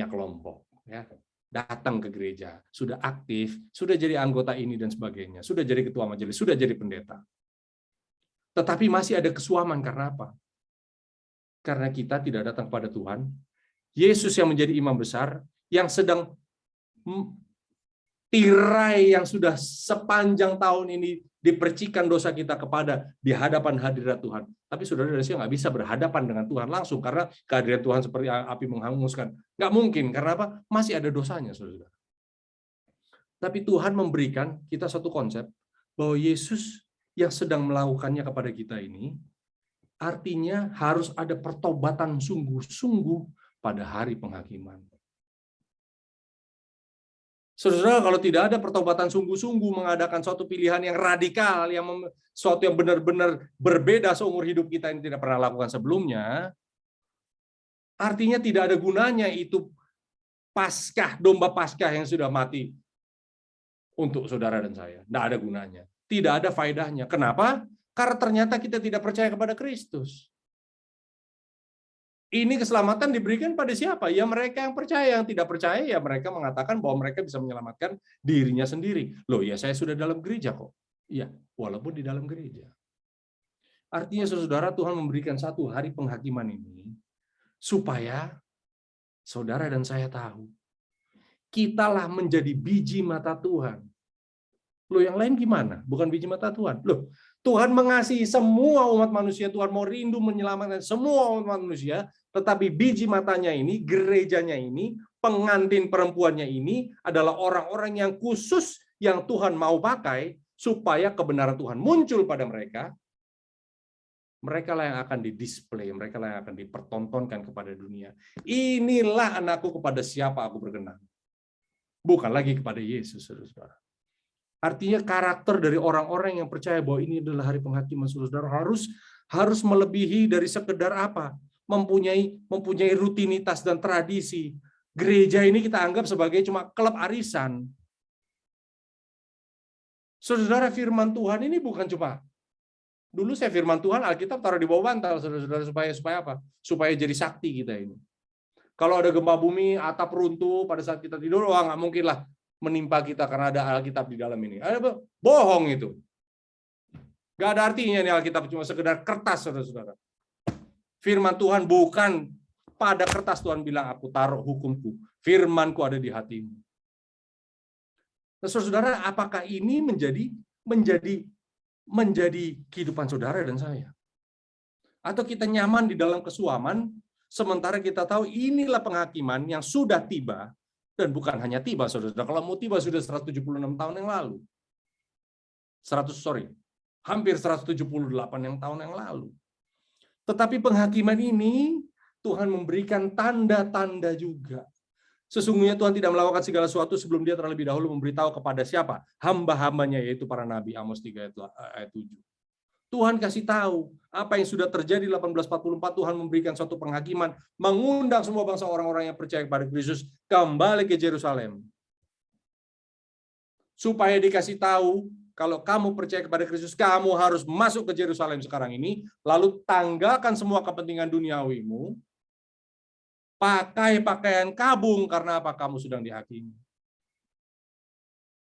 kelompok. Ya, datang ke gereja, sudah aktif, sudah jadi anggota ini dan sebagainya, sudah jadi ketua majelis, sudah jadi pendeta. Tetapi masih ada kesuaman. Karena apa? Karena kita tidak datang kepada Tuhan. Yesus yang menjadi imam besar, yang sedang tirai yang sudah sepanjang tahun ini dipercikan dosa kita kepada di hadapan hadirat Tuhan. Tapi saudara dan saya nggak bisa berhadapan dengan Tuhan langsung karena kehadiran Tuhan seperti api menghanguskan. Nggak mungkin. Karena apa? Masih ada dosanya, saudara. Tapi Tuhan memberikan kita satu konsep bahwa Yesus yang sedang melakukannya kepada kita ini, artinya harus ada pertobatan sungguh-sungguh pada hari penghakiman. Saudara, kalau tidak ada pertobatan sungguh-sungguh, mengadakan suatu pilihan yang radikal, suatu yang benar-benar berbeda seumur hidup kita yang tidak pernah lakukan sebelumnya, artinya tidak ada gunanya itu Paskah, domba Paskah yang sudah mati untuk saudara dan saya. Tidak ada gunanya. Tidak ada faedahnya. Kenapa? Karena ternyata kita tidak percaya kepada Kristus. Ini keselamatan diberikan pada siapa? Ya mereka yang percaya. Yang tidak percaya, ya mereka mengatakan bahwa mereka bisa menyelamatkan dirinya sendiri. Loh ya, saya sudah dalam gereja kok. Iya, walaupun di dalam gereja. Artinya saudara, Tuhan memberikan satu hari penghakiman ini supaya saudara dan saya tahu kitalah menjadi biji mata Tuhan. Loh, yang lain gimana? Bukan biji mata Tuhan. Loh, Tuhan mengasihi semua umat manusia. Tuhan mau rindu menyelamatkan semua umat manusia. Tetapi biji matanya ini, gerejanya ini, pengantin perempuannya ini adalah orang-orang yang khusus yang Tuhan mau pakai supaya kebenaran Tuhan muncul pada mereka. Mereka lah yang akan didisplay, mereka lah yang akan dipertontonkan kepada dunia. Inilah anakku, kepada siapa aku berkenan. Bukan lagi kepada Yesus, saudara. Artinya karakter dari orang-orang yang percaya bahwa ini adalah hari penghakiman, saudara, harus melebihi dari sekedar apa? Mempunyai rutinitas dan tradisi. Gereja ini kita anggap sebagai cuma klub arisan. Saudara, firman Tuhan ini bukan cuma, dulu saya firman Tuhan Alkitab taruh di bawah bantal, saudara-saudara, supaya apa? Supaya jadi sakti kita ini. Kalau ada gempa bumi, atap runtuh pada saat kita tidur, wah nggak mungkin lah menimpa kita karena ada Alkitab di dalam ini. Bohong itu. Nggak ada artinya nih Alkitab, cuma sekedar kertas, saudara-saudara. Firman Tuhan bukan pada kertas Tuhan bilang, aku taruh hukumku. Firmanku ada di hatimu. Nah, saudara, apakah ini menjadi kehidupan saudara dan saya? Atau kita nyaman di dalam kesuaman, sementara kita tahu inilah penghakiman yang sudah tiba, dan bukan hanya tiba, saudara. Kalau mau tiba sudah 176 tahun yang lalu. Hampir 178 tahun yang lalu. Tetapi penghakiman ini, Tuhan memberikan tanda-tanda juga. Sesungguhnya Tuhan tidak melakukan segala sesuatu sebelum dia terlebih dahulu memberitahu kepada siapa? Hamba-hambanya, yaitu para nabi. Amos 3 ayat 7. Tuhan kasih tahu apa yang sudah terjadi 1844. Tuhan memberikan suatu penghakiman, mengundang semua bangsa orang-orang yang percaya kepada Kristus kembali ke Yerusalem. Supaya dikasih tahu, kalau kamu percaya kepada Kristus, kamu harus masuk ke Yerusalem sekarang ini, lalu tanggalkan semua kepentingan duniawimu, Pakai pakaian kabung, karena apa? Kamu sedang dihakimi.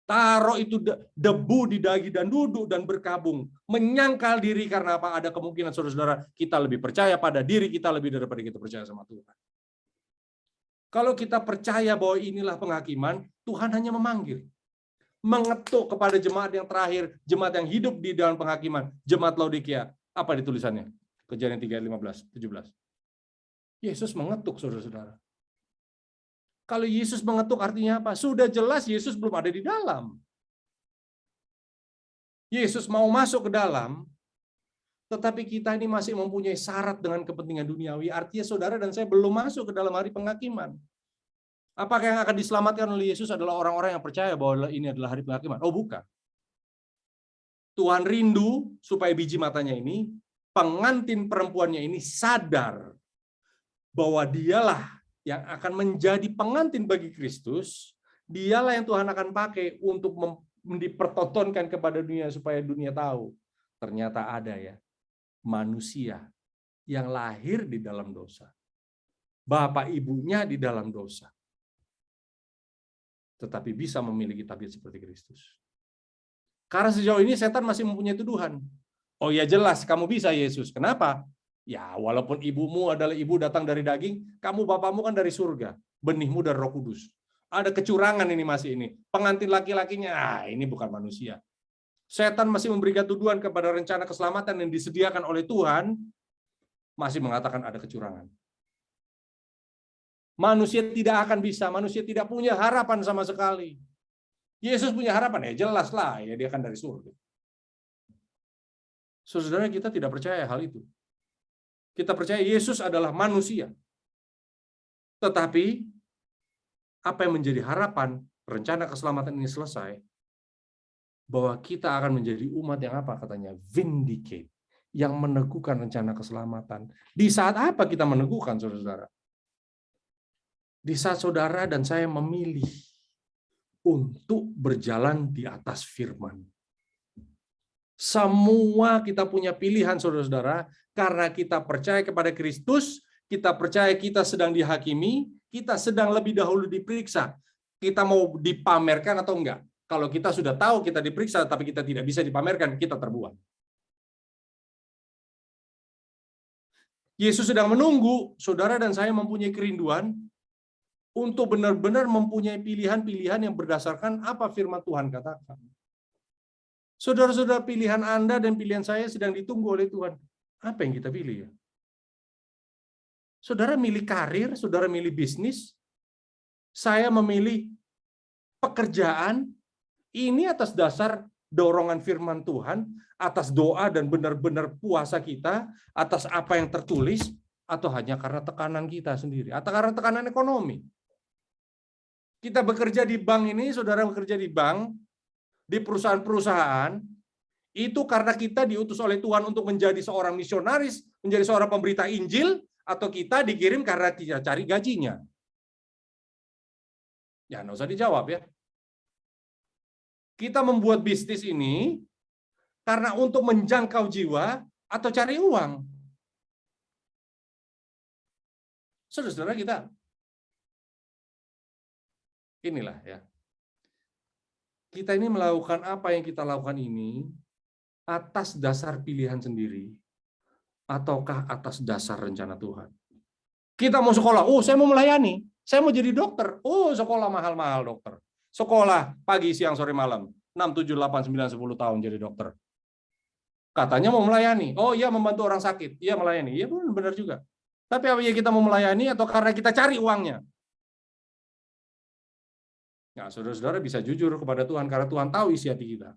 Taruh itu debu di dahi dan duduk dan berkabung. Menyangkal diri karena apa? Ada kemungkinan saudara-saudara kita lebih percaya pada diri kita lebih daripada kita percaya sama Tuhan. Kalau kita percaya bahwa inilah penghakiman, Tuhan hanya memanggil. Mengetuk kepada jemaat yang terakhir, jemaat yang hidup di dalam penghakiman, jemaat Laodikia. Apa ditulisannya? Kejadian 3:15, 17. Yesus mengetuk, saudara-saudara. Kalau Yesus mengetuk artinya apa? Sudah jelas Yesus belum ada di dalam. Yesus mau masuk ke dalam, tetapi kita ini masih mempunyai syarat dengan kepentingan duniawi. Artinya saudara dan saya belum masuk ke dalam hari penghakiman. Apakah yang akan diselamatkan oleh Yesus adalah orang-orang yang percaya bahwa ini adalah hari penghakiman? Oh, bukan. Tuhan rindu supaya biji matanya ini, pengantin perempuannya ini sadar bahwa dialah yang akan menjadi pengantin bagi Kristus, dialah yang Tuhan akan pakai untuk dipertontonkan kepada dunia supaya dunia tahu. Ternyata ada ya, manusia yang lahir di dalam dosa. Bapak ibunya di dalam dosa. Tetapi bisa memiliki tabiat seperti Kristus. Karena sejauh ini setan masih mempunyai tuduhan. Oh ya jelas, kamu bisa Yesus. Kenapa? Ya, walaupun ibumu adalah ibu datang dari daging, kamu bapakmu kan dari surga, benihmu dari Roh Kudus. Ada kecurangan ini masih ini. Pengantin laki-lakinya, ini bukan manusia. Setan masih memberikan tuduhan kepada rencana keselamatan yang disediakan oleh Tuhan, masih mengatakan ada kecurangan. Manusia tidak akan bisa, manusia tidak punya harapan sama sekali. Yesus punya harapan, ya jelas lah, ya dia akan dari surga. Saudara, kita tidak percaya hal itu. Kita percaya Yesus adalah manusia. Tetapi, apa yang menjadi harapan rencana keselamatan ini selesai, bahwa kita akan menjadi umat yang apa katanya? Vindicate. Yang meneguhkan rencana keselamatan. Di saat apa kita meneguhkan, saudara-saudara? Di saat saudara dan saya memilih untuk berjalan di atas firman. Semua kita punya pilihan, saudara-saudara, karena kita percaya kepada Kristus, kita percaya kita sedang dihakimi, kita sedang lebih dahulu diperiksa. Kita mau dipamerkan atau enggak? Kalau kita sudah tahu kita diperiksa, tapi kita tidak bisa dipamerkan, kita terbuang. Yesus sedang menunggu, saudara dan saya mempunyai kerinduan untuk benar-benar mempunyai pilihan-pilihan yang berdasarkan apa firman Tuhan katakan. Saudara-saudara, pilihan Anda dan pilihan saya sedang ditunggu oleh Tuhan. Apa yang kita pilih ya? Saudara milih karir, saudara milih bisnis, saya memilih pekerjaan, ini atas dasar dorongan firman Tuhan, atas doa dan benar-benar puasa kita, atas apa yang tertulis, atau hanya karena tekanan kita sendiri, atau karena tekanan ekonomi. Kita bekerja di bank ini, saudara bekerja di bank, di perusahaan-perusahaan, itu karena kita diutus oleh Tuhan untuk menjadi seorang misionaris, menjadi seorang pemberita Injil, atau kita dikirim karena kita cari gajinya? Ya, nggak usah dijawab ya. Kita membuat bisnis ini karena untuk menjangkau jiwa atau cari uang. Saudara-saudara kita, inilah ya. Kita ini melakukan apa yang kita lakukan ini atas dasar pilihan sendiri, ataukah atas dasar rencana Tuhan? Kita mau sekolah, oh saya mau melayani, saya mau jadi dokter, oh sekolah mahal-mahal dokter. Sekolah pagi, siang, sore, malam, 6, 7, 8, 9, 10 tahun jadi dokter. Katanya mau melayani, oh iya membantu orang sakit, iya melayani, iya benar juga. Tapi apa ya kita mau melayani atau karena kita cari uangnya? Nah, saudara-saudara bisa jujur kepada Tuhan karena Tuhan tahu isi hati kita.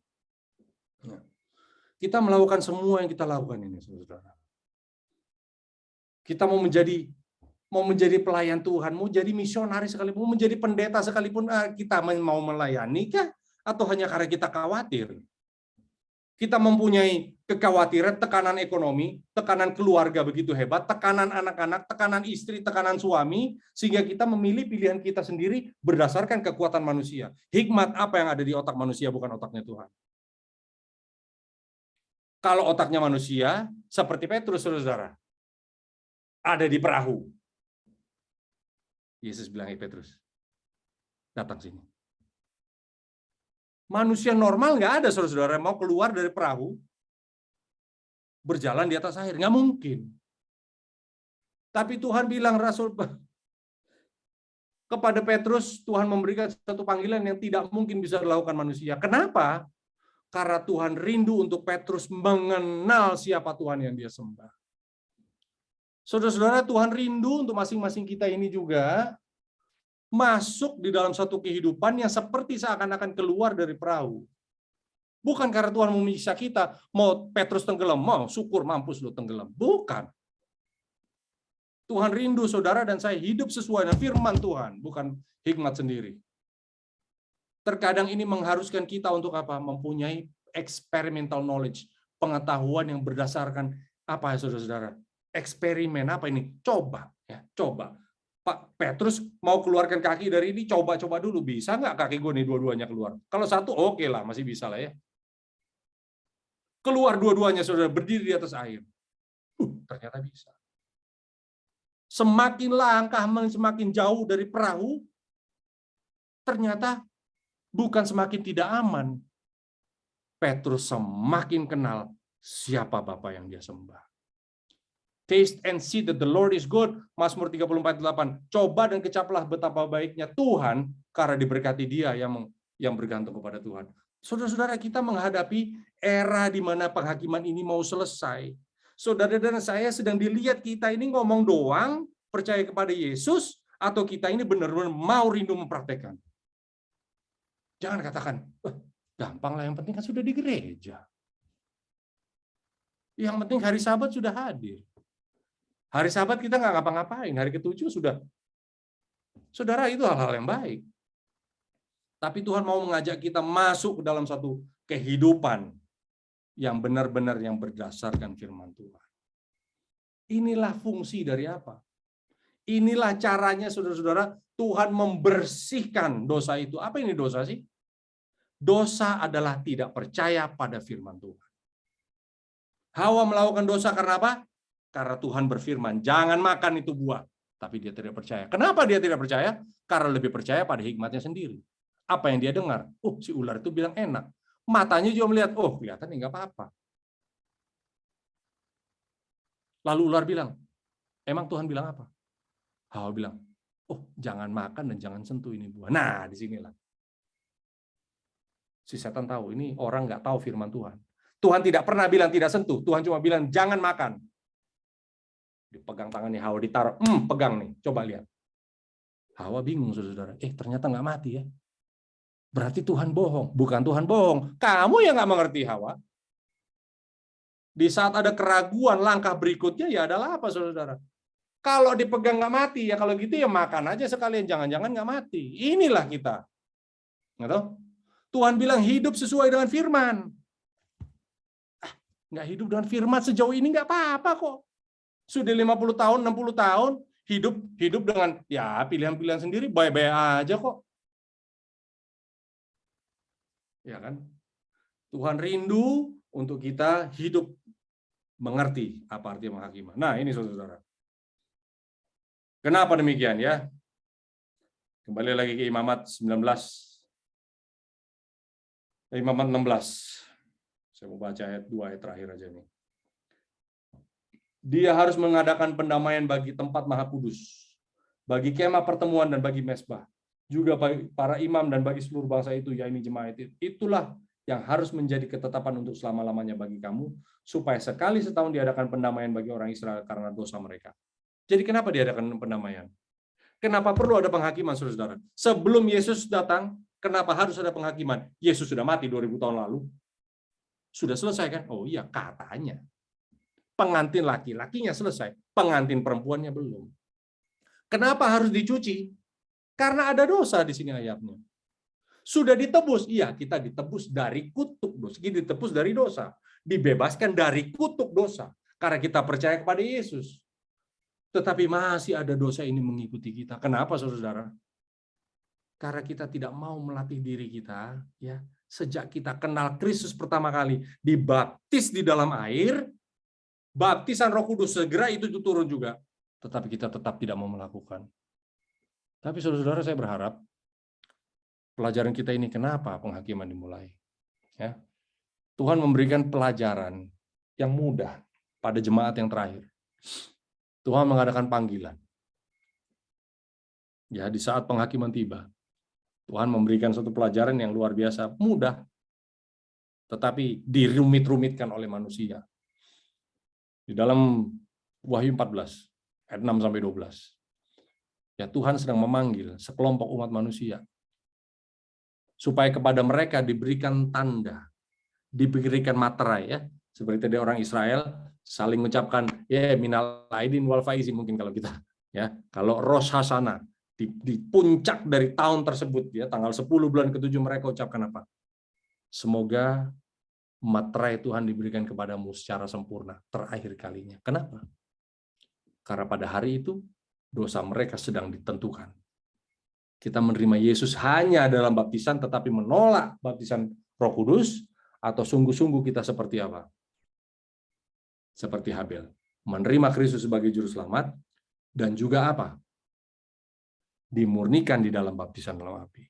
Kita melakukan semua yang kita lakukan ini, saudara. Kita mau menjadi pelayan Tuhan, mau jadi misionaris sekalipun, mau menjadi pendeta sekalipun, kita mau melayani kah? Atau hanya karena kita khawatir? Kita mempunyai kekhawatiran, tekanan ekonomi, tekanan keluarga begitu hebat, tekanan anak-anak, tekanan istri, tekanan suami, sehingga kita memilih pilihan kita sendiri berdasarkan kekuatan manusia. Hikmat apa yang ada di otak manusia bukan otaknya Tuhan. Kalau otaknya manusia, seperti Petrus, saudara, ada di perahu. Yesus bilang, Petrus, datang sini. Manusia normal nggak ada, saudara-saudara, mau keluar dari perahu, berjalan di atas air. Nggak mungkin. Tapi Tuhan bilang kepada Petrus, Tuhan memberikan satu panggilan yang tidak mungkin bisa dilakukan manusia. Kenapa? Karena Tuhan rindu untuk Petrus mengenal siapa Tuhan yang dia sembah. Saudara-saudara, Tuhan rindu untuk masing-masing kita ini juga masuk di dalam satu kehidupan yang seperti seakan-akan keluar dari perahu. Bukan karena Tuhan mau menyiksa kita, mau Petrus tenggelam, mau syukur mampus lo tenggelam. Bukan. Tuhan rindu saudara dan saya hidup sesuai dengan firman Tuhan, bukan hikmat sendiri. Terkadang ini mengharuskan kita untuk apa? Mempunyai experimental knowledge, pengetahuan yang berdasarkan apa ya saudara-saudara? Eksperimen apa ini? Coba, ya, coba. Pak Petrus mau keluarkan kaki dari ini, coba-coba dulu, bisa nggak kaki gue nih dua-duanya keluar? Kalau satu oke lah, masih bisa lah ya. Keluar dua-duanya saudara, berdiri di atas air. Ternyata bisa. Semakin langkah semakin jauh dari perahu, ternyata bukan semakin tidak aman. Petrus semakin kenal siapa Bapa yang dia sembah. Taste and see that the Lord is good. Mazmur 34:8. Coba dan kecaplah betapa baiknya Tuhan, karena diberkati dia yang bergantung kepada Tuhan. Saudara-saudara, kita menghadapi era di mana penghakiman ini mau selesai. Saudara dan saya sedang dilihat kita ini ngomong doang, percaya kepada Yesus, atau kita ini benar-benar mau rindu mempraktekkan. Jangan katakan, gampang lah, yang penting kan sudah di gereja. Yang penting hari Sabat sudah hadir. Hari Sabat kita nggak ngapa-ngapain, hari ke-7 sudah. Saudara, itu hal-hal yang baik. Tapi Tuhan mau mengajak kita masuk ke dalam satu kehidupan yang benar-benar yang berdasarkan firman Tuhan. Inilah fungsi dari apa? Inilah caranya saudara-saudara, Tuhan membersihkan dosa itu. Apa ini dosa sih? Dosa adalah tidak percaya pada firman Tuhan. Hawa melakukan dosa karena apa? Karena Tuhan berfirman, jangan makan itu buah. Tapi dia tidak percaya. Kenapa dia tidak percaya? Karena lebih percaya pada hikmatnya sendiri. Apa yang dia dengar? Oh, si ular itu bilang enak. Matanya juga melihat, oh kelihatan nggak apa-apa. Lalu ular bilang, emang Tuhan bilang apa? Hawa bilang, oh jangan makan dan jangan sentuh ini buah. Nah, disinilah. Si setan tahu, ini orang nggak tahu firman Tuhan. Tuhan tidak pernah bilang tidak sentuh. Tuhan cuma bilang jangan makan. Dipegang tangannya Hawa, ditaruh, pegang nih, coba lihat. Hawa bingung, saudara-saudara. Ternyata nggak mati ya. Berarti Tuhan bohong. Bukan Tuhan bohong. Kamu yang nggak mengerti, Hawa. Di saat ada keraguan, langkah berikutnya ya adalah apa, saudara-saudara? Kalau dipegang nggak mati, ya kalau gitu ya makan aja sekalian. Jangan-jangan nggak mati. Inilah kita. Nggak tahu? Tuhan bilang hidup sesuai dengan firman. Nggak hidup dengan firman sejauh ini nggak apa-apa kok. Sudah 50 tahun, 60 tahun, hidup dengan ya pilihan-pilihan sendiri, baik-baik aja kok. Ya kan? Tuhan rindu untuk kita hidup mengerti apa arti menghakiman. Nah, ini saudara-saudara. Kenapa demikian ya? Kembali lagi ke Imamat 19. Imamat 16. Saya mau baca ayat 2 ayat terakhir aja nih. Dia harus mengadakan pendamaian bagi tempat maha kudus, bagi kemah pertemuan dan bagi mezbah, juga bagi para imam dan bagi seluruh bangsa itu, yakni jemaat itu. Itulah yang harus menjadi ketetapan untuk selama-lamanya bagi kamu, supaya sekali setahun diadakan pendamaian bagi orang Israel karena dosa mereka. Jadi kenapa diadakan pendamaian? Kenapa perlu ada penghakiman, saudara-saudara? Sebelum Yesus datang, kenapa harus ada penghakiman? Yesus sudah mati 2000 tahun lalu. Sudah selesai kan? Oh iya, katanya. Pengantin laki-lakinya selesai, pengantin perempuannya belum. Kenapa harus dicuci? Karena ada dosa di sini ayatnya. Sudah ditebus, iya kita ditebus dari kutuk dosa, kita ditebus dari dosa, dibebaskan dari kutuk dosa karena kita percaya kepada Yesus. Tetapi masih ada dosa ini mengikuti kita. Kenapa, saudara? Karena kita tidak mau melatih diri kita, ya. Sejak kita kenal Kristus pertama kali, dibaptis di dalam air, baptisan Roh Kudus segera itu turun juga, tetapi kita tetap tidak mau melakukan. Tapi saudara-saudara, saya berharap pelajaran kita ini, kenapa penghakiman dimulai? Ya. Tuhan memberikan pelajaran yang mudah pada jemaat yang terakhir. Tuhan mengadakan panggilan. Ya, di saat penghakiman tiba, Tuhan memberikan suatu pelajaran yang luar biasa, mudah, tetapi dirumit-rumitkan oleh manusia. Di dalam Wahyu 14, ayat 6-12. Ya, Tuhan sedang memanggil sekelompok umat manusia supaya kepada mereka diberikan tanda, diberikan materai, ya, seperti tadi orang Israel saling mengucapkan ya minal aidin wal faizin, mungkin kalau kita, ya, kalau Rosh Hashanah di puncak dari tahun tersebut, ya, tanggal 10 bulan ke-7 mereka ucapkan apa? Semoga materai Tuhan diberikan kepadamu secara sempurna terakhir kalinya. Kenapa? Karena pada hari itu dosa mereka sedang ditentukan. Kita menerima Yesus hanya dalam baptisan, tetapi menolak baptisan Roh Kudus, atau sungguh-sungguh kita seperti apa? Seperti Habel, menerima Kristus sebagai juru selamat, dan juga apa? Dimurnikan di dalam baptisan dalam api.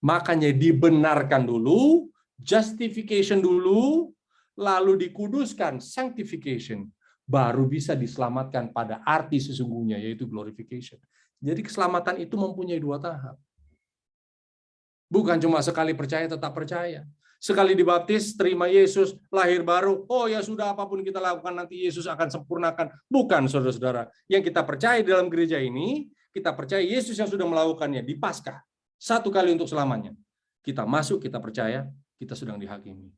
Makanya dibenarkan dulu, justification dulu, lalu dikuduskan, sanctification, baru bisa diselamatkan pada arti sesungguhnya, yaitu glorification. Jadi keselamatan itu mempunyai 2 tahap. Bukan cuma sekali percaya tetap percaya. Sekali dibaptis, terima Yesus, lahir baru, oh ya sudah, apapun kita lakukan nanti Yesus akan sempurnakan. Bukan, saudara-saudara. Yang kita percaya dalam gereja ini, kita percaya Yesus yang sudah melakukannya di Paskah. 1 kali untuk selamanya. Kita masuk, kita percaya, kita sedang dihakimi.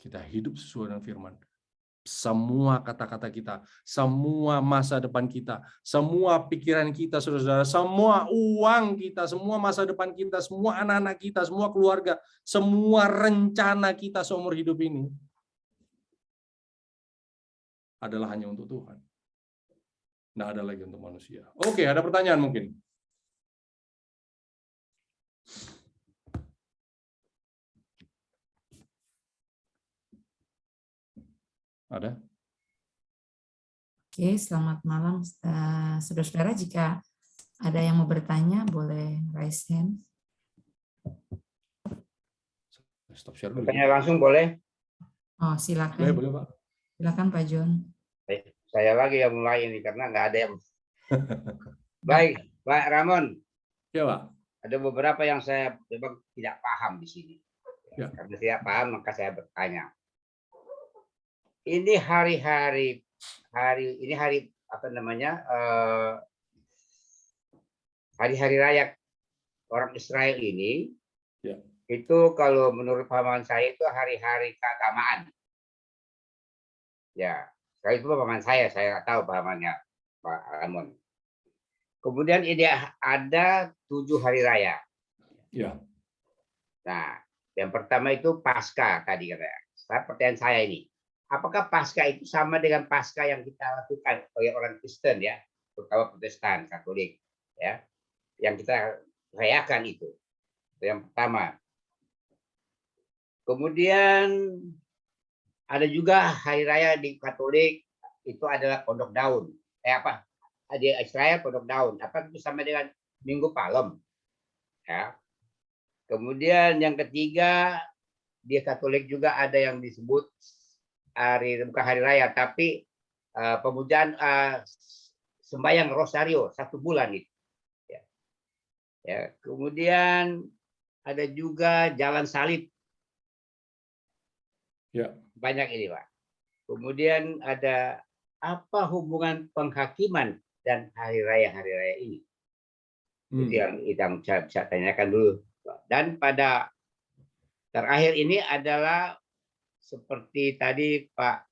Kita hidup sesuai dengan firman. Semua kata-kata kita, semua masa depan kita, semua pikiran kita, saudara-saudara, semua uang kita, semua masa depan kita, semua anak-anak kita, semua keluarga, semua rencana kita seumur hidup ini adalah hanya untuk Tuhan. Nggak ada lagi untuk manusia. Oke, ada pertanyaan mungkin? Ada? Oke, selamat malam. Saudara-saudara, jika ada yang mau bertanya, boleh raise hand. Stop share dulu. Tanya langsung boleh? Oh, silakan. Boleh, Pak. Silakan, Pak John. Saya lagi yang mulai ini karena nggak ada yang. Baik, Pak Ramon. Ya, Pak. Ada beberapa yang saya memang tidak paham di sini. Ya. Karena tidak paham, maka saya bertanya. Ini hari apa namanya? Hari-hari raya orang Israel ini, Ya. itu kalau menurut pemahaman saya itu hari-hari keagamaan. Ya, itu pemahaman saya nggak tahu pahamannya Pak Ramon. Kemudian ini ada 7 hari raya. Ya. Nah, yang pertama itu Paskah tadi katanya. Pertanyaan saya ini, apakah Paskah itu sama dengan Paskah yang kita lakukan oleh orang Kristen ya, terutama Protestan, Katolik, ya, yang kita rayakan itu yang pertama. Kemudian ada juga hari raya di Katolik itu adalah Pondok Daun. Di Israel Pondok Daun. Apa itu sama dengan Minggu Palem? Ya. Kemudian yang ketiga di Katolik juga ada yang disebut bukan hari raya tapi pemujaan sembahyang Rosario 1 bulan itu. Ya. Kemudian ada juga Jalan Salib. Ya. Banyak ini, Pak. Kemudian ada apa hubungan penghakiman dan hari raya ini? Itu yang saya bisa tanyakan dulu. Dan pada terakhir ini adalah seperti tadi Pak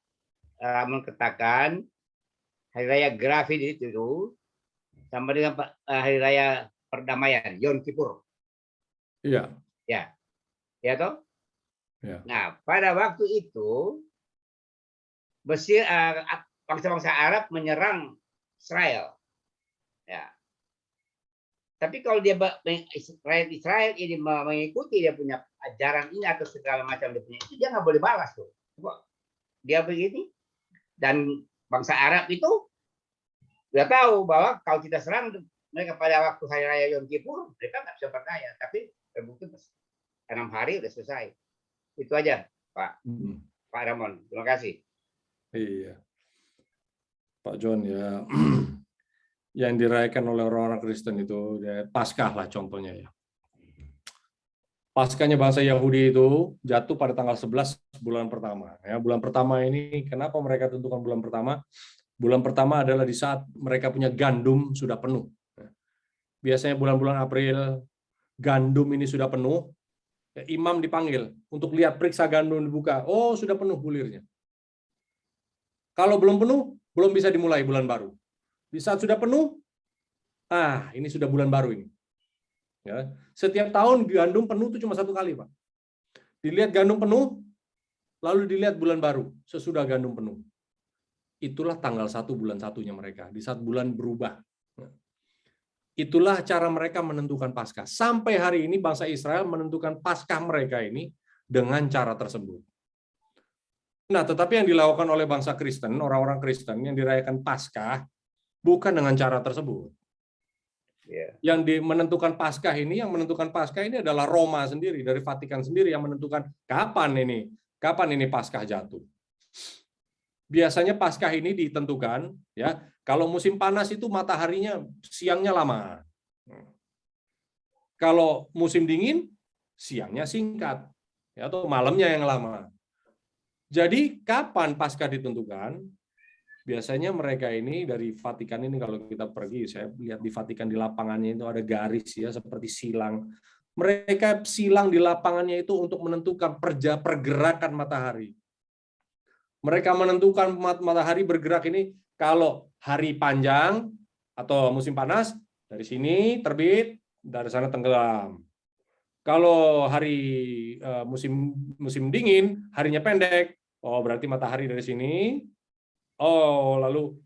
Ramon katakan, hari raya Grafit itu sama dengan hari raya perdamaian Yom Kippur. Iya. Ya. Ya toh? Ya. Nah, pada waktu itu Mesir, bangsa-bangsa Arab menyerang Israel. Ya. Tapi kalau Israel ini mengikuti dia punya ajaran ini atau segala macam dia punya itu, dia nggak boleh balas tuh. Dia begini, dan bangsa Arab itu udah tahu bahwa kalau kita serang mereka pada waktu hari raya Yom Kippur mereka nggak bisa berdaya, tapi terbukti 6 hari udah selesai. Itu aja, Pak Ramon. Terima kasih. Iya, Pak John ya. Yang dirayakan oleh orang-orang Kristen itu ya, Paskah lah contohnya ya. Paskahnya bangsa Yahudi itu jatuh pada tanggal 11 bulan pertama. Ya, bulan pertama ini kenapa mereka tentukan bulan pertama? Bulan pertama adalah di saat mereka punya gandum sudah penuh. Biasanya bulan-bulan April gandum ini sudah penuh, ya, imam dipanggil untuk lihat periksa gandum dibuka. Oh, sudah penuh bulirnya. Kalau belum penuh, belum bisa dimulai bulan baru. Di saat sudah penuh, ini sudah bulan baru ini. Ya. Setiap tahun gandum penuh itu cuma 1 kali, Pak. Dilihat gandum penuh, lalu dilihat bulan baru sesudah gandum penuh. Itulah tanggal 1 bulan 1-nya mereka, di saat bulan berubah. Itulah cara mereka menentukan Paskah. Sampai hari ini bangsa Israel menentukan Paskah mereka ini dengan cara tersebut. Nah, tetapi yang dilakukan oleh bangsa Kristen, orang-orang Kristen yang dirayakan Paskah, bukan dengan cara tersebut. Yang menentukan Paskah ini, adalah Roma sendiri, dari Vatikan sendiri yang menentukan kapan ini Paskah jatuh. Biasanya Paskah ini ditentukan ya, kalau musim panas itu mataharinya siangnya lama. Kalau musim dingin siangnya singkat ya, atau malamnya yang lama. Jadi kapan Paskah ditentukan? Biasanya mereka ini dari Vatikan ini, kalau kita pergi, saya lihat di Vatikan di lapangannya itu ada garis ya seperti silang. Mereka silang di lapangannya itu untuk menentukan pergerakan matahari. Mereka menentukan matahari bergerak ini kalau hari panjang atau musim panas, dari sini terbit, dari sana tenggelam. Kalau hari musim dingin, harinya pendek, berarti matahari dari sini, lalu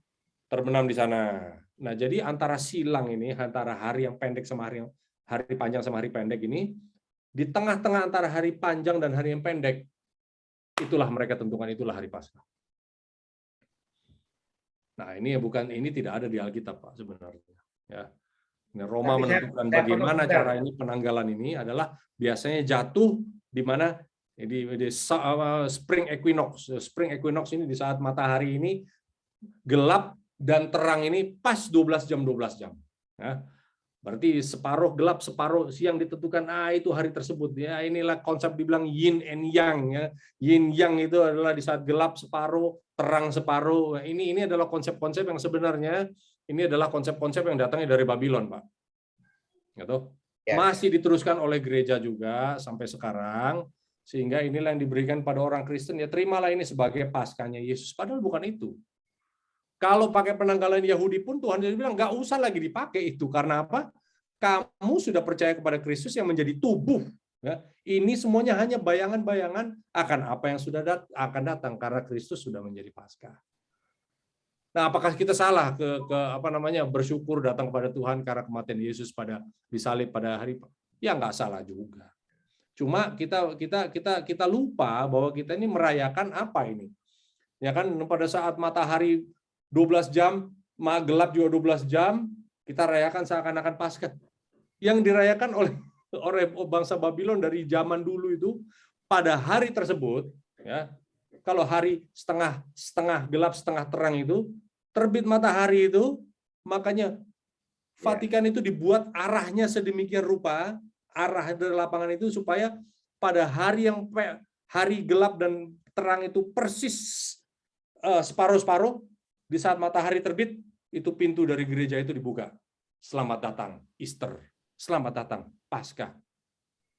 terbenam di sana. Nah, jadi antara silang ini, antara hari yang pendek sama hari panjang sama hari pendek ini, di tengah-tengah antara hari panjang dan hari yang pendek, itulah mereka tentukan, itulah hari Paskah. Nah, ini tidak ada di Alkitab, Pak, sebenarnya. Ya. Roma menentukan bagaimana cara ini penanggalan ini adalah biasanya jatuh di mana di spring equinox. Spring equinox ini di saat matahari ini gelap dan terang ini pas 12 jam. Ya. Berarti separuh gelap, separuh siang ditentukan. Itu hari tersebut. Ya, inilah konsep dibilang yin and yang. Ya. Yin yang itu adalah di saat gelap separuh, terang separuh. Ini adalah konsep-konsep yang sebenarnya ini adalah konsep-konsep yang datangnya dari Babylon, Pak. Gitu. Masih diteruskan oleh gereja juga sampai sekarang, sehingga inilah yang diberikan pada orang Kristen, ya terimalah ini sebagai Paskahnya Yesus. Padahal bukan itu. Kalau pakai penanggalan Yahudi pun Tuhan jadi bilang nggak usah lagi dipakai itu. Karena apa? Kamu sudah percaya kepada Kristus yang menjadi tubuh. Ya. Ini semuanya hanya bayangan-bayangan akan apa yang sudah akan datang karena Kristus sudah menjadi Paskah. Nah, apakah kita salah bersyukur datang kepada Tuhan karena kematian Yesus disalib pada hari? Ya nggak salah juga. Cuma kita lupa bahwa kita ini merayakan apa ini? Ya kan, pada saat matahari 12 jam, gelap juga 12 jam, kita rayakan seakan-akan Paskah. Yang dirayakan oleh bangsa Babylon dari zaman dulu itu pada hari tersebut, ya. Kalau hari setengah gelap, setengah terang itu, terbit matahari itu, makanya Vatikan itu dibuat arahnya sedemikian rupa, arah dari lapangan itu supaya pada hari gelap dan terang itu persis separuh-separuh, di saat matahari terbit, itu pintu dari gereja itu dibuka. Selamat datang Easter, selamat datang Paskah.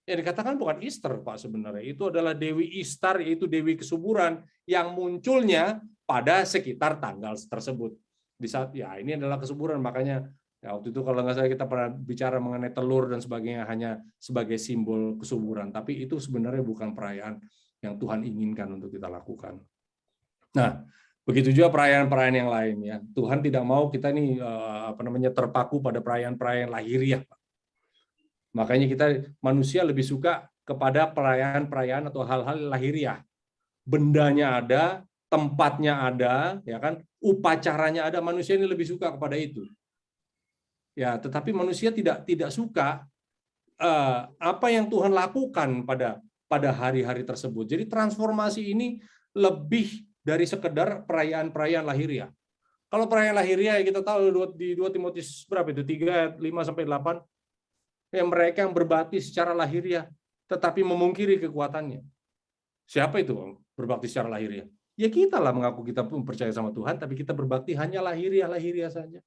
Yang dikatakan bukan Easter, Pak, sebenarnya. Itu adalah Dewi Ishtar, yaitu Dewi kesuburan, yang munculnya pada sekitar tanggal tersebut. Di saat, ini adalah kesuburan, makanya waktu itu kalau nggak salah kita pernah bicara mengenai telur dan sebagainya, hanya sebagai simbol kesuburan. Tapi itu sebenarnya bukan perayaan yang Tuhan inginkan untuk kita lakukan. Nah, begitu juga perayaan-perayaan yang lain, ya. Tuhan tidak mau kita ini terpaku pada perayaan-perayaan lahiriah, Pak. Makanya kita manusia lebih suka kepada perayaan-perayaan atau hal-hal lahiriah. Bendanya ada, tempatnya ada, ya kan? Upacaranya ada, manusia ini lebih suka kepada itu. Ya, tetapi manusia tidak suka apa yang Tuhan lakukan pada hari-hari tersebut. Jadi transformasi ini lebih dari sekedar perayaan-perayaan lahiriah. Kalau perayaan lahiriah kita tahu di 2 Timotius berapa itu? 3 ayat 5 sampai 8. Yang mereka yang berbakti secara lahiriah tetapi memungkiri kekuatannya. Siapa itu berbakti secara lahiriah? Ya kita lah, mengaku kita pun percaya sama Tuhan, tapi kita berbakti hanya lahiriah saja.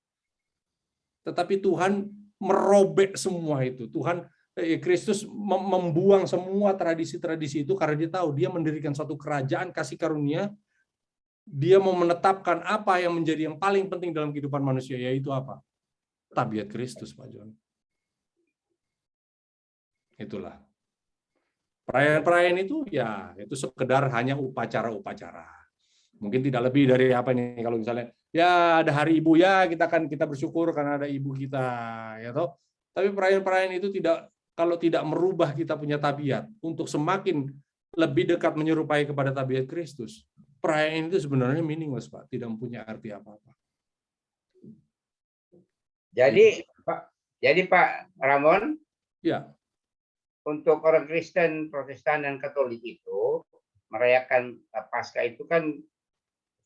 Tetapi Tuhan merobek semua itu. Tuhan Kristus membuang semua tradisi-tradisi itu karena dia tahu dia mendirikan suatu kerajaan kasih karunia. Dia mau menetapkan apa yang menjadi yang paling penting dalam kehidupan manusia, yaitu apa? Tabiat Kristus, Pak John. Itulah. Perayaan-perayaan itu ya itu sekedar hanya upacara-upacara. Mungkin tidak lebih dari apa ini, kalau misalnya ya ada hari ibu, ya kita bersyukur karena ada ibu kita, ya toh. Tapi perayaan-perayaan itu kalau tidak merubah kita punya tabiat untuk semakin lebih dekat menyerupai kepada tabiat Kristus, perayaan itu sebenarnya meaningless, Pak, tidak mempunyai arti apa-apa. Jadi Pak Ramon, ya, untuk orang Kristen, Protestan dan Katolik itu merayakan Paskah itu kan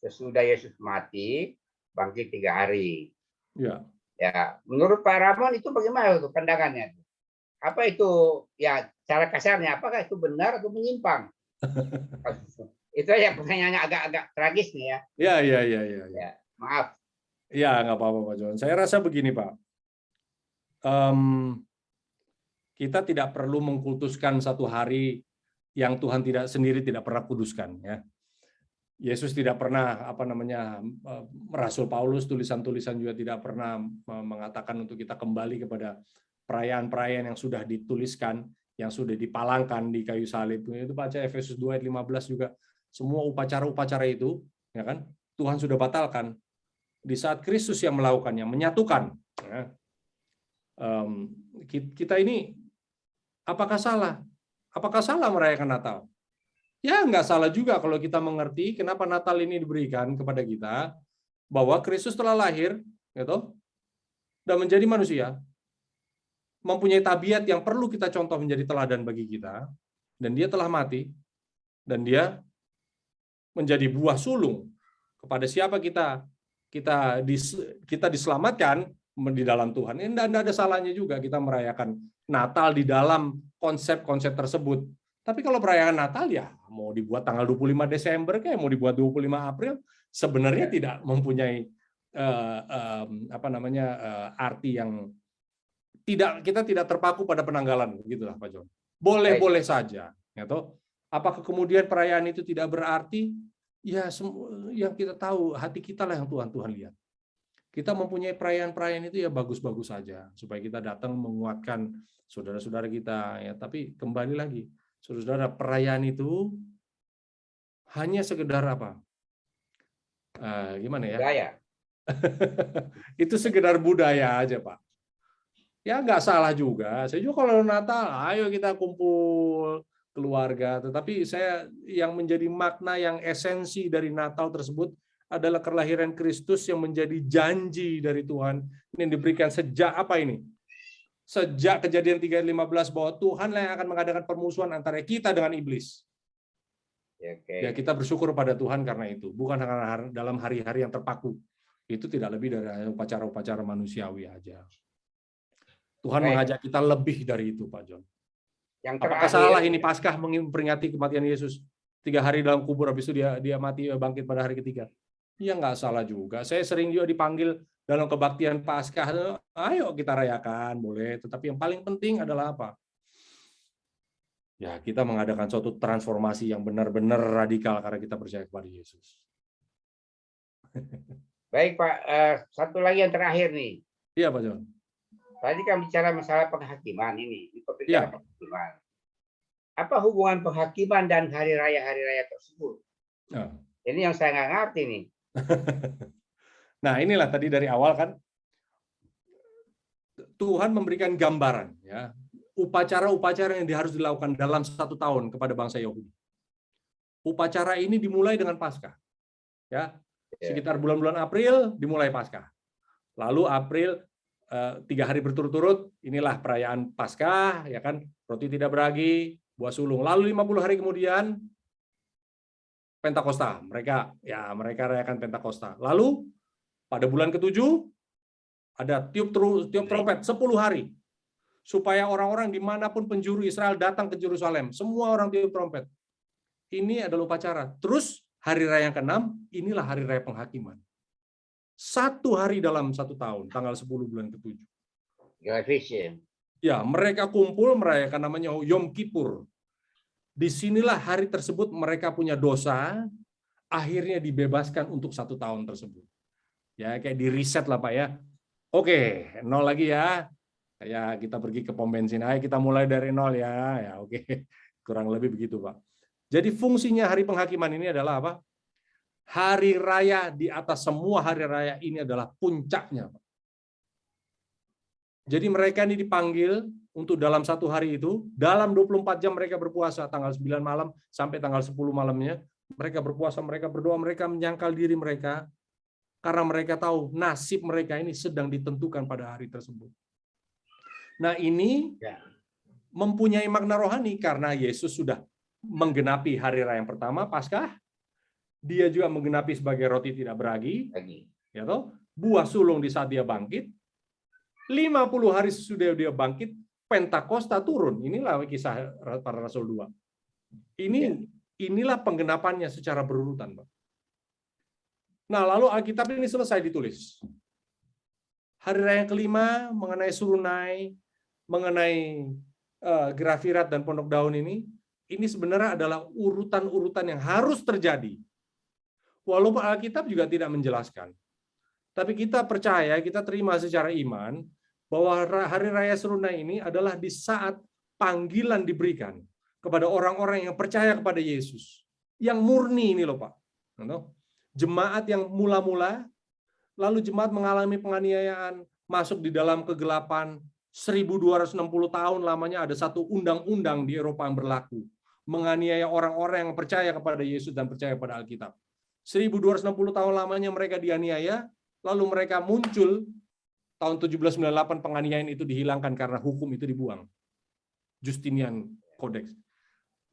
sesudah Yesus mati, bangkit 3 hari. Ya. Ya, menurut Pak Ramon itu bagaimana itu pandangannya? Apa itu ya cara kasarnya? Apakah itu benar atau menyimpang? Itu ya pertanyaannya agak tragis nih ya. Ya. Maaf. Ya, nggak apa-apa, Pak John. Saya rasa begini, Pak. Kita tidak perlu mengkultuskan satu hari yang Tuhan sendiri tidak pernah kuduskan, ya. Yesus tidak pernah Rasul Paulus tulisan-tulisan juga tidak pernah mengatakan untuk kita kembali kepada perayaan-perayaan yang sudah dituliskan, yang sudah dipalangkan di kayu salib. Itu baca Efesus 2 ayat 15 juga. Semua upacara-upacara itu, ya kan, Tuhan sudah batalkan di saat Kristus yang melakukannya, menyatukan. Ya. Kita ini apakah salah? Apakah salah merayakan Natal? Ya, nggak salah juga kalau kita mengerti kenapa Natal ini diberikan kepada kita, bahwa Kristus telah lahir, gitu, dan menjadi manusia, mempunyai tabiat yang perlu kita contoh menjadi teladan bagi kita, dan dia telah mati, dan dia menjadi buah sulung kepada siapa kita diselamatkan di dalam Tuhan. Ini tidak ada salahnya juga kita merayakan Natal di dalam konsep-konsep tersebut. Tapi kalau perayaan Natal ya mau dibuat tanggal 25 Desember kayak mau dibuat 25 April sebenarnya tidak mempunyai arti yang kita tidak terpaku pada penanggalan, begitulah Pak John. Boleh-boleh saja, ya toh. Apakah kemudian perayaan itu tidak berarti? Ya, yang kita tahu hati kita lah yang Tuhan lihat. Kita mempunyai perayaan-perayaan itu ya bagus-bagus saja supaya kita datang menguatkan saudara-saudara kita, ya. Tapi kembali lagi, saudara, perayaan itu hanya sekedar apa? Gimana ya? Budaya. Itu sekedar budaya aja, Pak. Ya nggak salah juga. Saya juga kalau Natal, ayo kita kumpul keluarga. Tetapi yang menjadi makna, yang esensi dari Natal tersebut adalah kelahiran Kristus yang menjadi janji dari Tuhan yang diberikan sejak apa ini? Sejak Kejadian 3:15 bahwa Tuhan yang akan mengadakan permusuhan antara kita dengan iblis. Ya, kita bersyukur pada Tuhan karena itu, bukan dalam hari-hari yang terpaku. Itu tidak lebih dari upacara-upacara manusiawi aja. Tuhan mengajak kita lebih dari itu, Pak John. Apakah salah ini Paskah memperingati kematian Yesus 3 hari dalam kubur, habis itu dia mati bangkit pada hari ketiga? Ya nggak salah juga. Saya sering juga dipanggil dalam kebaktian Paskah, ayo kita rayakan, boleh. Tetapi yang paling penting adalah apa? Ya, kita mengadakan suatu transformasi yang benar-benar radikal karena kita percaya kepada Yesus. Baik Pak, satu lagi yang terakhir nih. Iya Pak John. Tadi kan bicara masalah penghakiman ini, penghakiman. Apa hubungan penghakiman dan hari raya tersebut? Oh. Ini yang saya nggak ngerti nih. Nah, inilah tadi dari awal kan Tuhan memberikan gambaran, ya, upacara-upacara yang harus dilakukan dalam 1 tahun kepada bangsa Yahudi. Upacara ini dimulai dengan Paskah, ya, sekitar bulan-bulan April dimulai Paskah. Lalu April 3 hari berturut-turut, inilah perayaan Paskah, ya kan, roti tidak beragi, buah sulung. Lalu 50 hari kemudian Pentakosta, mereka rayakan Pentakosta. Lalu pada bulan ke-7 ada tiup trompet 10 hari supaya orang-orang dimanapun penjuru Israel datang ke Yerusalem, semua orang tiup trompet. Ini adalah upacara. Terus hari raya yang ke-6, inilah hari raya penghakiman. 1 hari dalam 1 tahun, tanggal 10 bulan ke-7. Ya, mereka kumpul merayakan namanya Yom Kippur. Disinilah hari tersebut mereka punya dosa, akhirnya dibebaskan untuk 1 tahun tersebut. Ya, kayak di reset lah Pak ya. Oke, 0 lagi ya. Ya, kita pergi ke pom bensin. Ayo kita mulai dari 0 ya. Ya, oke. Kurang lebih begitu Pak. Jadi fungsinya hari penghakiman ini adalah apa? Hari raya di atas semua hari raya ini adalah puncaknya. Jadi mereka ini dipanggil untuk dalam 1 hari itu, dalam 24 jam mereka berpuasa, tanggal 9 malam sampai tanggal 10 malamnya, mereka berpuasa, mereka berdoa, mereka menyangkal diri mereka, karena mereka tahu nasib mereka ini sedang ditentukan pada hari tersebut. Nah ini mempunyai makna rohani, karena Yesus sudah menggenapi hari raya yang pertama, Paskah. Dia juga menggenapi sebagai roti tidak beragi, ya toh, buah sulung di saat dia bangkit. 50 hari sesudah dia bangkit, Pentakosta turun. Inilah kisah para Rasul 2. Inilah penggenapannya secara berurutan, Pak. Nah, lalu Alkitab ini selesai ditulis. Hari raya yang kelima mengenai Surunai, mengenai Gerafirat dan Pondok Daun ini sebenarnya adalah urutan-urutan yang harus terjadi. Walaupun Alkitab juga tidak menjelaskan. Tapi kita percaya, kita terima secara iman, bahwa Hari Raya Serunai ini adalah di saat panggilan diberikan kepada orang-orang yang percaya kepada Yesus. Yang murni ini loh Pak. Jemaat yang mula-mula, lalu jemaat mengalami penganiayaan, masuk di dalam kegelapan, 1260 tahun lamanya ada satu undang-undang di Eropa yang berlaku. Menganiaya orang-orang yang percaya kepada Yesus dan percaya pada Alkitab. 1260 tahun lamanya mereka dianiaya, lalu mereka muncul, tahun 1798 penganiayaan itu dihilangkan karena hukum itu dibuang. Justinian Codex.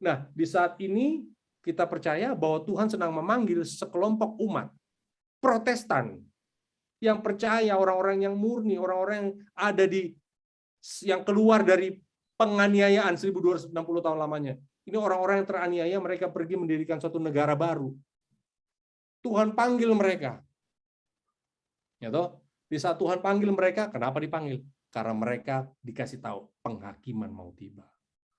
Nah, di saat ini kita percaya bahwa Tuhan sedang memanggil sekelompok umat Protestan yang percaya, orang-orang yang murni, orang-orang yang ada yang keluar dari penganiayaan 1260 tahun lamanya. Ini orang-orang yang teraniaya, mereka pergi mendirikan suatu negara baru. Tuhan panggil mereka. Ya toh? Di saat Tuhan panggil mereka, kenapa dipanggil? Karena mereka dikasih tahu penghakiman mau tiba.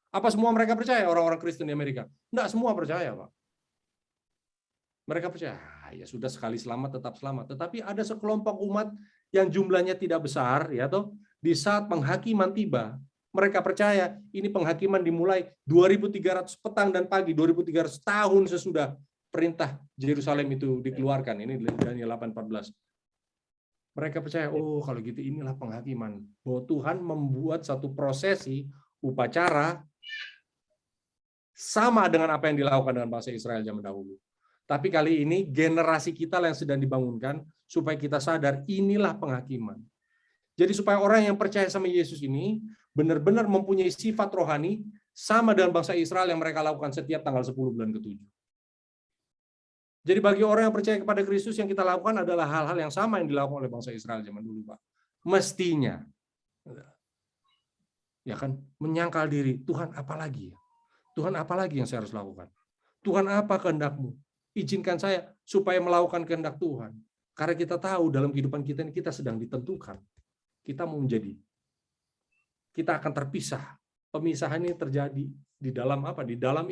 Apa semua mereka percaya, orang-orang Kristen di Amerika? Enggak semua percaya, Pak. Mereka percaya, ya sudah, sekali selamat tetap selamat. Tetapi ada sekelompok umat yang jumlahnya tidak besar, ya toh, di saat penghakiman tiba, mereka percaya ini penghakiman dimulai 2300 petang dan pagi, 2300 tahun sesudah perintah Yerusalem itu dikeluarkan. Ini Daniel 8:14. Mereka percaya, oh kalau gitu inilah penghakiman. Bahwa Tuhan membuat satu prosesi upacara sama dengan apa yang dilakukan dengan bangsa Israel zaman dahulu. Tapi kali ini generasi kita yang sedang dibangunkan supaya kita sadar inilah penghakiman. Jadi supaya orang yang percaya sama Yesus ini benar-benar mempunyai sifat rohani sama dengan bangsa Israel yang mereka lakukan setiap tanggal 10 bulan ke-7. Jadi bagi orang yang percaya kepada Kristus, yang kita lakukan adalah hal-hal yang sama yang dilakukan oleh bangsa Israel zaman dulu, Pak. Mestinya. Ya kan? Menyangkal diri, Tuhan apa lagi ya? Tuhan apa lagi yang saya harus lakukan? Tuhan apa kehendak-Mu? Izinkan saya supaya melakukan kehendak Tuhan. Karena kita tahu dalam kehidupan kita ini kita sedang ditentukan. Kita mau menjadi. Kita akan terpisah. Pemisahan ini terjadi di dalam apa? Di dalam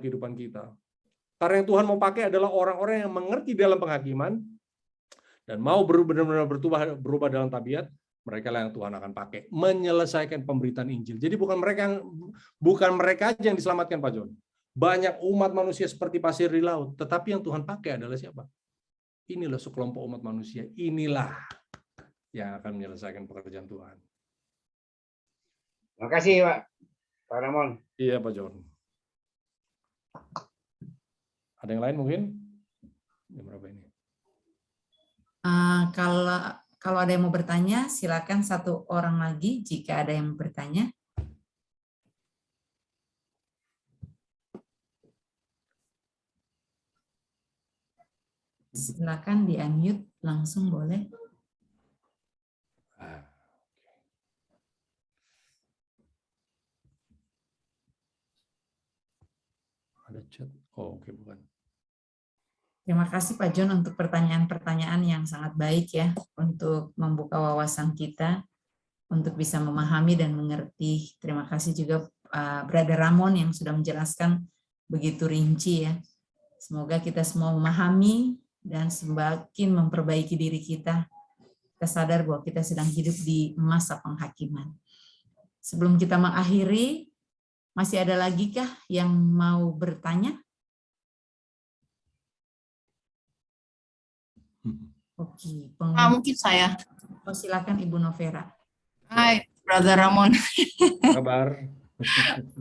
kehidupan kita. Karena yang Tuhan mau pakai adalah orang-orang yang mengerti dalam penghakiman dan mau benar-benar berubah dalam tabiat, mereka lah yang Tuhan akan pakai menyelesaikan pemberitaan Injil. Jadi bukan mereka aja yang diselamatkan, Pak John. Banyak umat manusia seperti pasir di laut, tetapi yang Tuhan pakai adalah siapa? Inilah sekelompok umat manusia. Inilah yang akan menyelesaikan pekerjaan Tuhan. Terima kasih, Pak Ramon. Iya, Pak John. Ada yang lain mungkin? Jam berapa ini? kalau ada yang mau bertanya, silakan satu orang lagi jika ada yang mau bertanya. Silakan di-unmute langsung boleh. Ada chat. Oh, oke, bukan. Terima kasih Pak John untuk pertanyaan-pertanyaan yang sangat baik ya, untuk membuka wawasan kita, untuk bisa memahami dan mengerti. Terima kasih juga Brother Ramon yang sudah menjelaskan begitu rinci ya. Semoga kita semua memahami dan semakin memperbaiki diri kita. Kita sadar bahwa kita sedang hidup di masa penghakiman. Sebelum kita mengakhiri, masih ada lagi kah yang mau bertanya? Oke, Mungkin saya. Oh, silakan Ibu Novera. Hai, Brother Ramon. Kabar?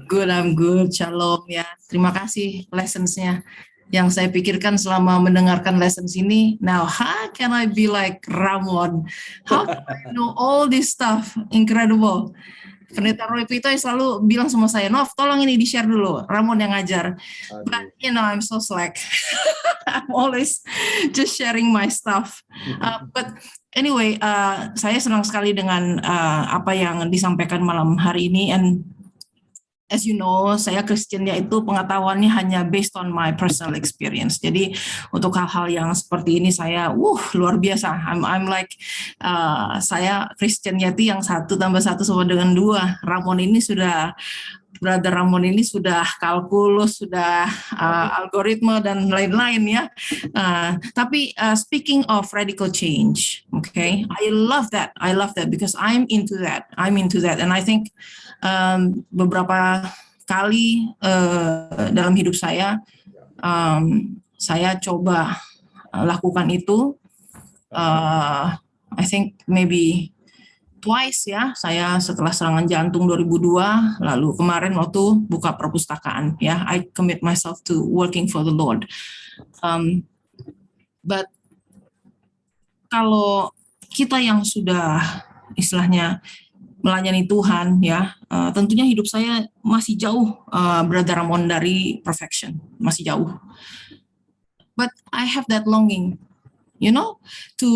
Good, I'm good. Shalom ya. Terima kasih lessons-nya. Yang saya pikirkan selama mendengarkan lessons ini, now how can I be like Ramon? How can I know all this stuff? Incredible. Pendeta Roy Pito selalu bilang sama saya, Nov, tolong ini di-share dulu. Ramon yang ngajar. But, you know, I'm so slack. I'm always just sharing my stuff. But anyway, saya senang sekali dengan apa yang disampaikan malam hari ini. And as you know, saya Kristennya itu pengetahuannya hanya based on my personal experience. Jadi untuk hal-hal yang seperti ini saya, luar biasa. I'm like, saya Kristennya itu yang 1 tambah 1 sama dengan 2. Ramon ini sudah, Brother Ramon ini sudah kalkulus, sudah algoritma dan lain-lain ya. Tapi speaking of radical change, okay, I love that because I'm into that, and I think beberapa kali dalam hidup saya coba lakukan itu. I think maybe twice ya, saya setelah serangan jantung 2002, lalu kemarin waktu buka perpustakaan ya, I commit myself to working for the Lord. But kalau kita yang sudah istilahnya melayani Tuhan ya, tentunya hidup saya masih jauh, Brother Ramon, dari perfection, masih jauh. But I have that longing, you know, to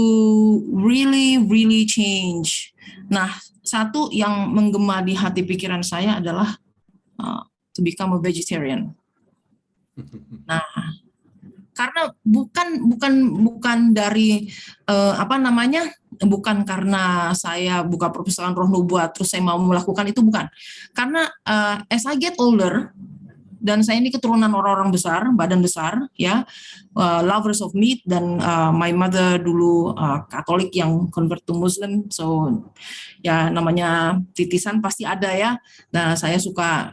really change. Nah, satu yang menggema di hati pikiran saya adalah to become a vegetarian. Nah, karena bukan dari bukan karena saya buka perpustakaan Roh Nubuat terus saya mau melakukan itu, bukan. Karena as I get older, dan saya ini keturunan orang-orang besar, badan besar, ya, lovers of meat, dan my mother dulu Katolik yang convert to Muslim, so ya namanya titisan pasti ada ya. Nah, saya suka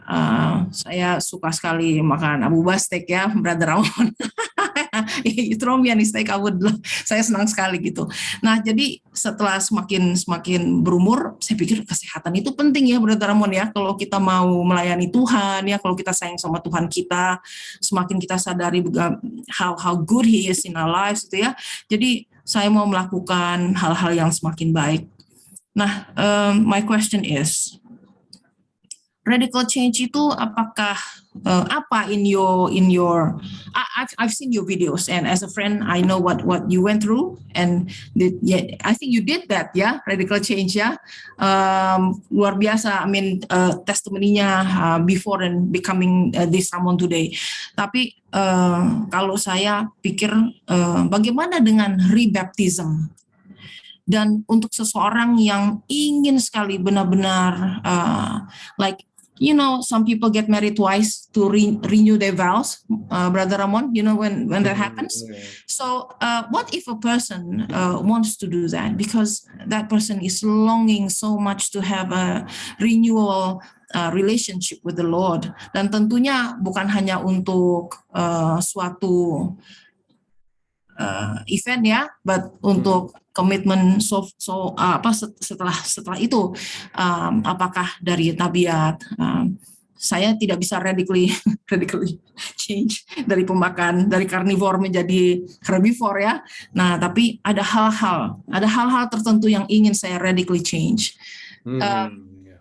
sekali makan abu bastek ya, Brother Ramon. You throw me any steak, saya senang sekali gitu. Nah, jadi setelah semakin berumur, saya pikir kesehatan itu penting ya, Brother Ramon ya. Kalau kita mau melayani Tuhan ya, kalau kita sayang sama Tuhan kita, semakin kita sadari how good He is in our lives gitu ya. Jadi saya mau melakukan hal-hal yang semakin baik. Nah, my question is, radical change itu apakah apa in your I've seen your videos, and as a friend I know what you went through, and I think you did that ya, radical change ya, luar biasa. I mean testimoninya before and becoming this Ramon today. Tapi kalau saya pikir bagaimana dengan rebaptism? Dan untuk seseorang yang ingin sekali benar-benar like, you know, some people get married twice to renew their vows, Brother Ramon, you know, when that happens. So what if a person wants to do that because that person is longing so much to have a renewal relationship with the Lord, dan tentunya bukan hanya untuk suatu event ya, but untuk komitmen setelah itu, apakah dari tabiat, saya tidak bisa radically change dari pemakan dari carnivore menjadi herbivore ya. Nah, tapi ada hal-hal tertentu yang ingin saya radically change.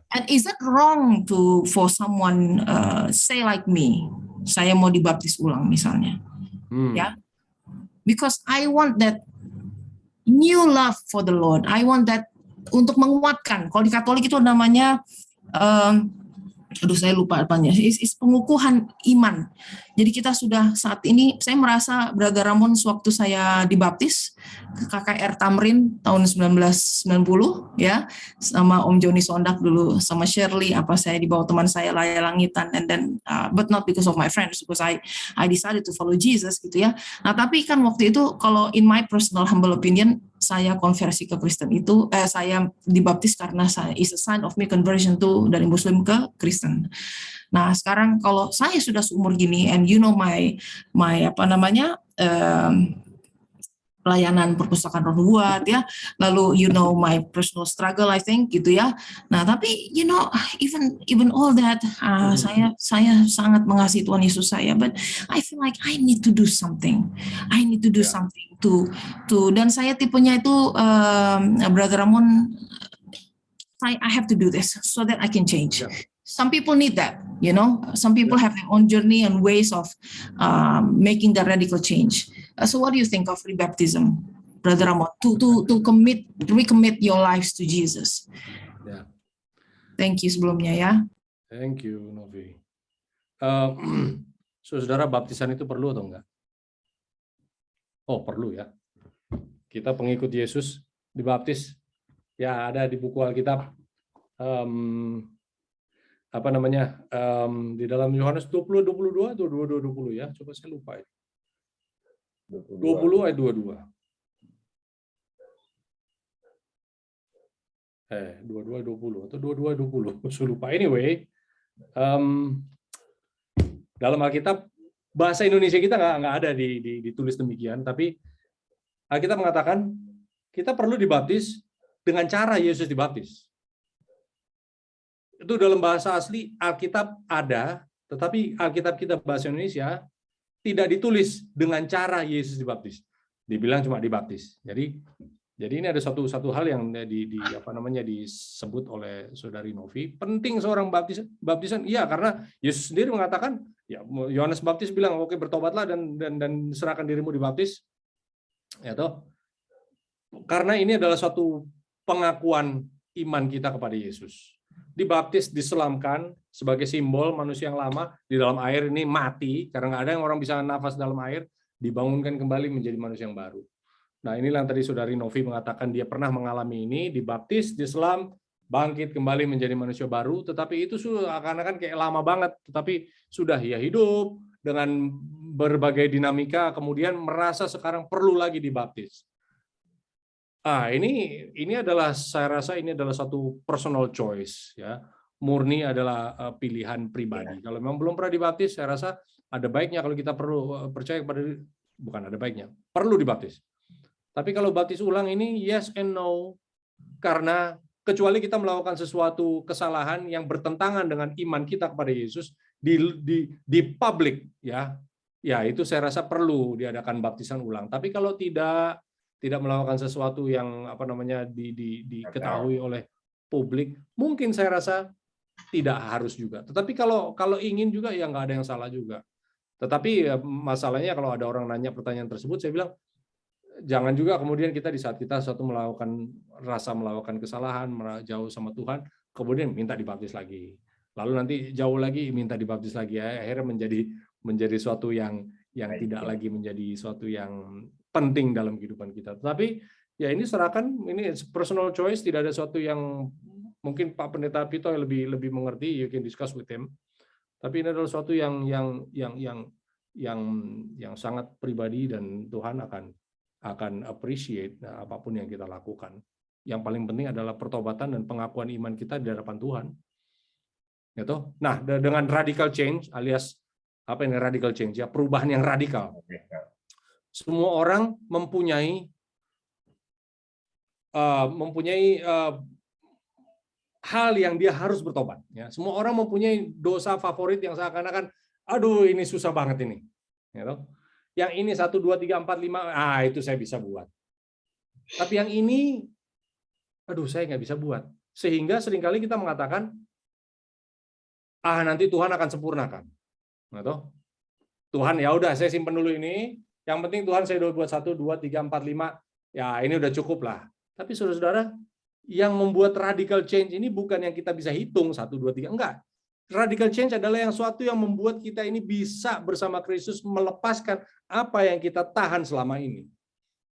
And is it wrong for someone say like me, saya mau dibaptis ulang misalnya, ya? Because I want that new love for the Lord. I want that untuk menguatkan. Kalau di Katolik itu namanya saya lupa apanya, is pengukuhan iman. Jadi kita sudah saat ini, saya merasa Brother Ramon sewaktu saya dibaptis ke KKR Tamrin tahun 1990 ya, sama Om Joni Sondak dulu, sama Shirley, saya dibawa teman saya Laya Langitan, and then but not because of my friends, because I decided to follow Jesus gitu ya. Nah, tapi kan waktu itu kalau in my personal humble opinion, saya konversi ke Kristen itu, saya dibaptis karena is a sign of me conversion to dari Muslim ke Kristen. Nah, sekarang kalau saya sudah seumur gini, and you know my pelayanan perpustakaan Roh Nubuat ya, lalu you know my personal struggle I think gitu ya. Nah, tapi you know even all that, saya sangat mengasihi Tuhan Yesus saya, but I feel like I need to do something. I need to do something to dan saya tipenya itu Brother Ramon, I have to do this so that I can change. Some people need that, you know. Some people have their own journey and ways of making the radical change. So what do you think of rebaptism, Brother Ramon? To recommit your lives to Jesus. Yeah. Thank you sebelumnya ya. Thank you, Novi. Saudara, baptisan itu perlu atau enggak? Oh, perlu ya. Kita pengikut Yesus dibaptis. Ya, ada di buku Alkitab. Di dalam Yohanes 20:22 atau 22:20 ya. Coba saya lupa ya. 20 ayat 22. 22:20 atau 22:20. Saya lupa. Anyway, dalam Alkitab bahasa Indonesia kita nggak ada ditulis demikian, tapi Alkitab mengatakan kita perlu dibaptis dengan cara Yesus dibaptis. Itu dalam bahasa asli Alkitab ada, tetapi Alkitab kita bahasa Indonesia tidak ditulis dengan cara Yesus dibaptis. Dibilang cuma dibaptis. Jadi ini ada satu hal yang disebut oleh Saudari Novi. Penting seorang baptisan, iya, karena Yesus sendiri mengatakan, ya, Yohanes Baptis bilang, oke, bertobatlah dan serahkan dirimu dibaptis. Ya toh. Karena ini adalah suatu pengakuan iman kita kepada Yesus. Dibaptis, diselamkan sebagai simbol manusia yang lama di dalam air ini mati, karena nggak ada yang orang bisa nafas dalam air, dibangunkan kembali menjadi manusia yang baru. Nah, inilah yang tadi Saudari Novi mengatakan dia pernah mengalami ini, dibaptis, diselam, bangkit kembali menjadi manusia baru, tetapi itu sudah akan kayak lama banget, tetapi sudah ya hidup dengan berbagai dinamika, kemudian merasa sekarang perlu lagi dibaptis. Ini adalah, saya rasa ini adalah satu personal choice ya. Murni adalah pilihan pribadi. Kalau memang belum pernah dibaptis, saya rasa ada baiknya kalau kita perlu percaya kepada, bukan ada baiknya, perlu dibaptis. Tapi kalau baptis ulang ini yes and no, karena kecuali kita melakukan sesuatu kesalahan yang bertentangan dengan iman kita kepada Yesus di publik ya itu saya rasa perlu diadakan baptisan ulang. Tapi kalau tidak melakukan sesuatu yang diketahui oleh publik, mungkin saya rasa tidak harus juga. Tetapi kalau ingin juga ya nggak ada yang salah juga. Tetapi masalahnya kalau ada orang nanya pertanyaan tersebut, saya bilang jangan juga kemudian kita di saat kita melakukan kesalahan, jauh sama Tuhan, kemudian minta dibaptis lagi. Lalu nanti jauh lagi minta dibaptis lagi, akhirnya menjadi suatu yang tidak lagi menjadi suatu yang penting dalam kehidupan kita. Tetapi ya ini serahkan, ini personal choice, tidak ada suatu yang mungkin Pak Pendeta Pito lebih mengerti, you can discuss with him. Tapi ini adalah suatu yang sangat pribadi dan Tuhan akan appreciate apapun yang kita lakukan. Yang paling penting adalah pertobatan dan pengakuan iman kita di hadapan Tuhan. Gitu. Nah, dengan radical change alias apa ini radical change ya, perubahan yang radikal. Semua orang mempunyai hal yang dia harus bertobat. Ya, semua orang mempunyai dosa favorit yang seakan-akan, aduh ini susah banget ini. Gitu. Yang ini 1, 2, 3, 4, 5, itu saya bisa buat. Tapi yang ini, aduh saya nggak bisa buat. Sehingga seringkali kita mengatakan, nanti Tuhan akan sempurnakan. Gitu. Tuhan ya udah saya simpen dulu ini. Yang penting Tuhan saya udah buat 1, 2, 3, 4, 5. Ya ini udah cukup lah. Tapi saudara-saudara, yang membuat radical change ini bukan yang kita bisa hitung 1, 2, 3. Enggak. Radical change adalah yang suatu yang membuat kita ini bisa bersama Kristus melepaskan apa yang kita tahan selama ini.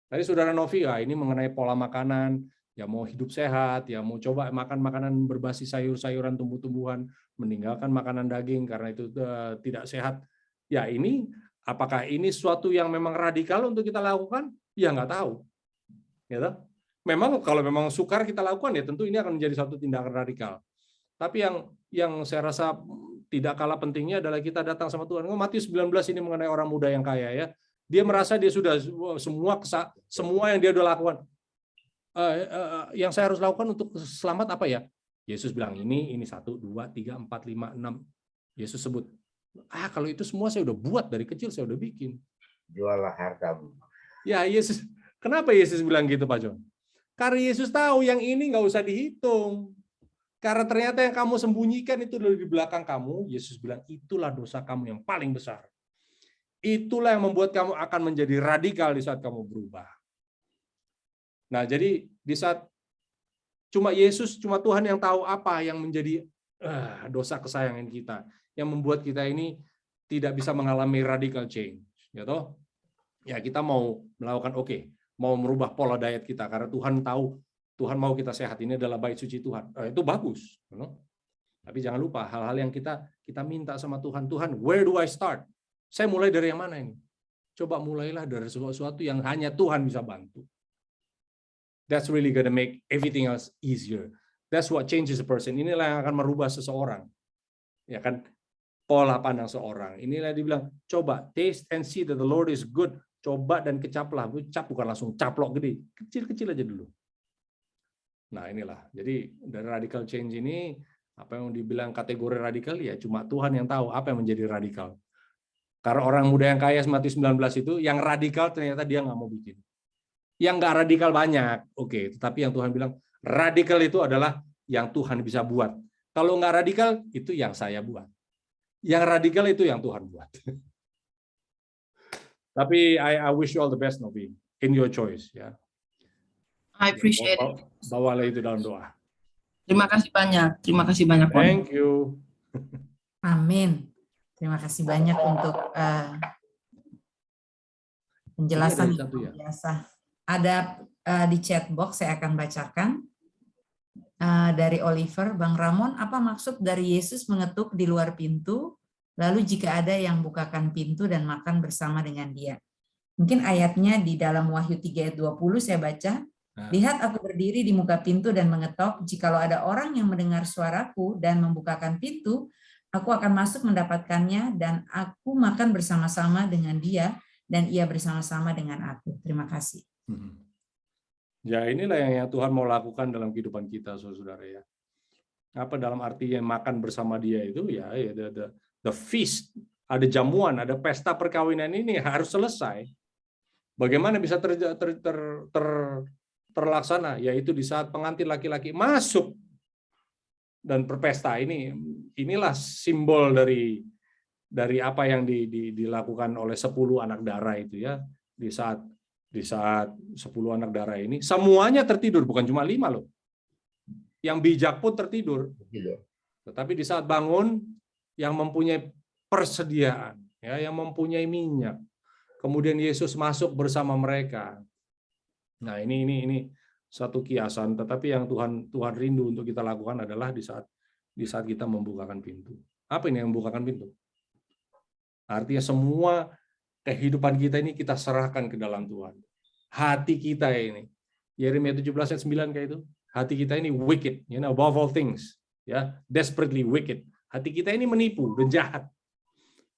Tadi saudara Novi, ini mengenai pola makanan, ya mau hidup sehat, ya mau coba makan makanan berbasis sayur-sayuran, tumbuh-tumbuhan, meninggalkan makanan daging karena itu tidak sehat. Ya ini, apakah ini suatu yang memang radikal untuk kita lakukan? Ya nggak tahu. Gitu. Memang kalau memang sukar kita lakukan, ya tentu ini akan menjadi suatu tindakan radikal. Tapi yang saya rasa tidak kalah pentingnya adalah kita datang sama Tuhan. Matius 19 ini mengenai orang muda yang kaya ya. Dia merasa dia sudah semua yang dia udah lakukan. Yang saya harus lakukan untuk selamat apa ya? Yesus bilang ini 1, 2, 3, 4, 5, 6. Yesus sebut, kalau itu semua saya udah buat dari kecil, saya udah bikin. Jualah hartamu. Ya Yesus, kenapa Yesus bilang gitu Pak John? Karena Yesus tahu yang ini nggak usah dihitung. Karena ternyata yang kamu sembunyikan itu di belakang kamu, Yesus bilang itulah dosa kamu yang paling besar. Itulah yang membuat kamu akan menjadi radikal di saat kamu berubah. Nah, jadi di saat cuma Tuhan yang tahu apa yang menjadi dosa kesayangan kita, yang membuat kita ini tidak bisa mengalami radical change, gitu. Ya kita mau melakukan mau merubah pola diet kita karena Tuhan tahu Tuhan mau kita sehat, ini adalah bait suci Tuhan. Itu bagus, tapi jangan lupa hal-hal yang kita minta sama Tuhan. Tuhan, where do I start? Saya mulai dari yang mana ini? Coba mulailah dari sesuatu yang hanya Tuhan bisa bantu. That's really gonna make everything else easier. That's what changes a person. Inilah yang akan merubah seseorang. Ya kan, pola pandang seorang. Inilah dibilang, coba taste and see that the Lord is good. Coba dan kecaplah. Cap bukan langsung caplok gede. Kecil-kecil aja dulu. Nah inilah, jadi dari radical change ini, apa yang dibilang kategori radikal, ya cuma Tuhan yang tahu apa yang menjadi radikal. Karena orang muda yang kaya Matius 19 itu, yang radikal ternyata dia nggak mau bikin. Yang nggak radikal banyak, tetapi yang Tuhan bilang, radikal itu adalah yang Tuhan bisa buat. Kalau nggak radikal, itu yang saya buat. Yang radikal itu yang Tuhan buat. Tapi I wish you all the best, Novi, in your choice. Ya. I appreciate it. Bawalah itu dalam doa. Terima kasih banyak. Terima kasih banyak. Thank you. Amin. Terima kasih banyak untuk penjelasan yang luar biasa. Ada di chat box saya akan bacakan dari Oliver, Bang Ramon, apa maksud dari Yesus mengetuk di luar pintu, lalu jika ada yang bukakan pintu dan makan bersama dengan dia? Mungkin ayatnya di dalam Wahyu 3 ayat 20 saya baca. Lihat aku berdiri di muka pintu dan mengetok, jikalau ada orang yang mendengar suaraku dan membukakan pintu, aku akan masuk mendapatkannya dan aku makan bersama-sama dengan dia dan ia bersama-sama dengan aku. Terima kasih. Ya inilah yang Tuhan mau lakukan dalam kehidupan kita, saudara ya. Apa dalam artinya makan bersama dia itu ya, the feast, ada jamuan, ada pesta perkawinan ini harus selesai. Bagaimana bisa terlaksana, yaitu di saat pengantin laki-laki masuk dan berpesta. Inilah simbol dari apa yang dilakukan oleh 10 anak darah itu ya. Di saat 10 anak darah ini semuanya tertidur, bukan cuma 5 loh. Yang bijak pun tertidur. Tetapi di saat bangun, yang mempunyai persediaan, ya, yang mempunyai minyak, kemudian Yesus masuk bersama mereka. Nah, ini satu kiasan, tetapi yang Tuhan rindu untuk kita lakukan adalah di saat kita membukakan pintu. Apa ini yang membukakan pintu? Artinya semua kehidupan kita ini kita serahkan ke dalam Tuhan. Hati kita ini, Yeremia 17 ayat 9 kayak itu, hati kita ini wicked, above all things, ya, desperately wicked. Hati kita ini menipu dan jahat.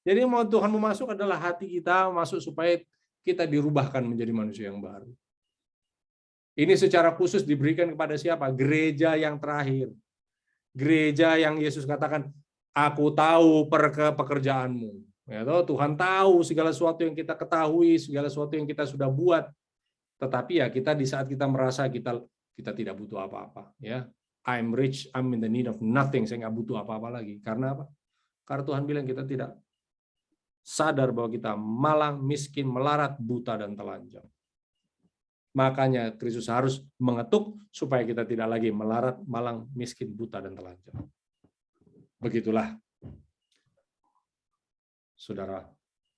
Jadi mau Tuhan mau masuk adalah hati kita masuk supaya kita dirubahkan menjadi manusia yang baru. Ini secara khusus diberikan kepada siapa? Gereja yang terakhir. Gereja yang Yesus katakan, aku tahu pekerjaanmu. Ya, Tuhan tahu segala sesuatu yang kita ketahui, segala sesuatu yang kita sudah buat. Tetapi ya kita di saat kita merasa kita tidak butuh apa-apa. Ya, I'm rich, I'm in the need of nothing. Saya nggak butuh apa-apa lagi. Karena apa? Karena Tuhan bilang kita tidak sadar bahwa kita malang, miskin, melarat, buta, dan telanjang. Makanya Kristus harus mengetuk supaya kita tidak lagi melarat, malang, miskin, buta, dan telanjang. Begitulah, Saudara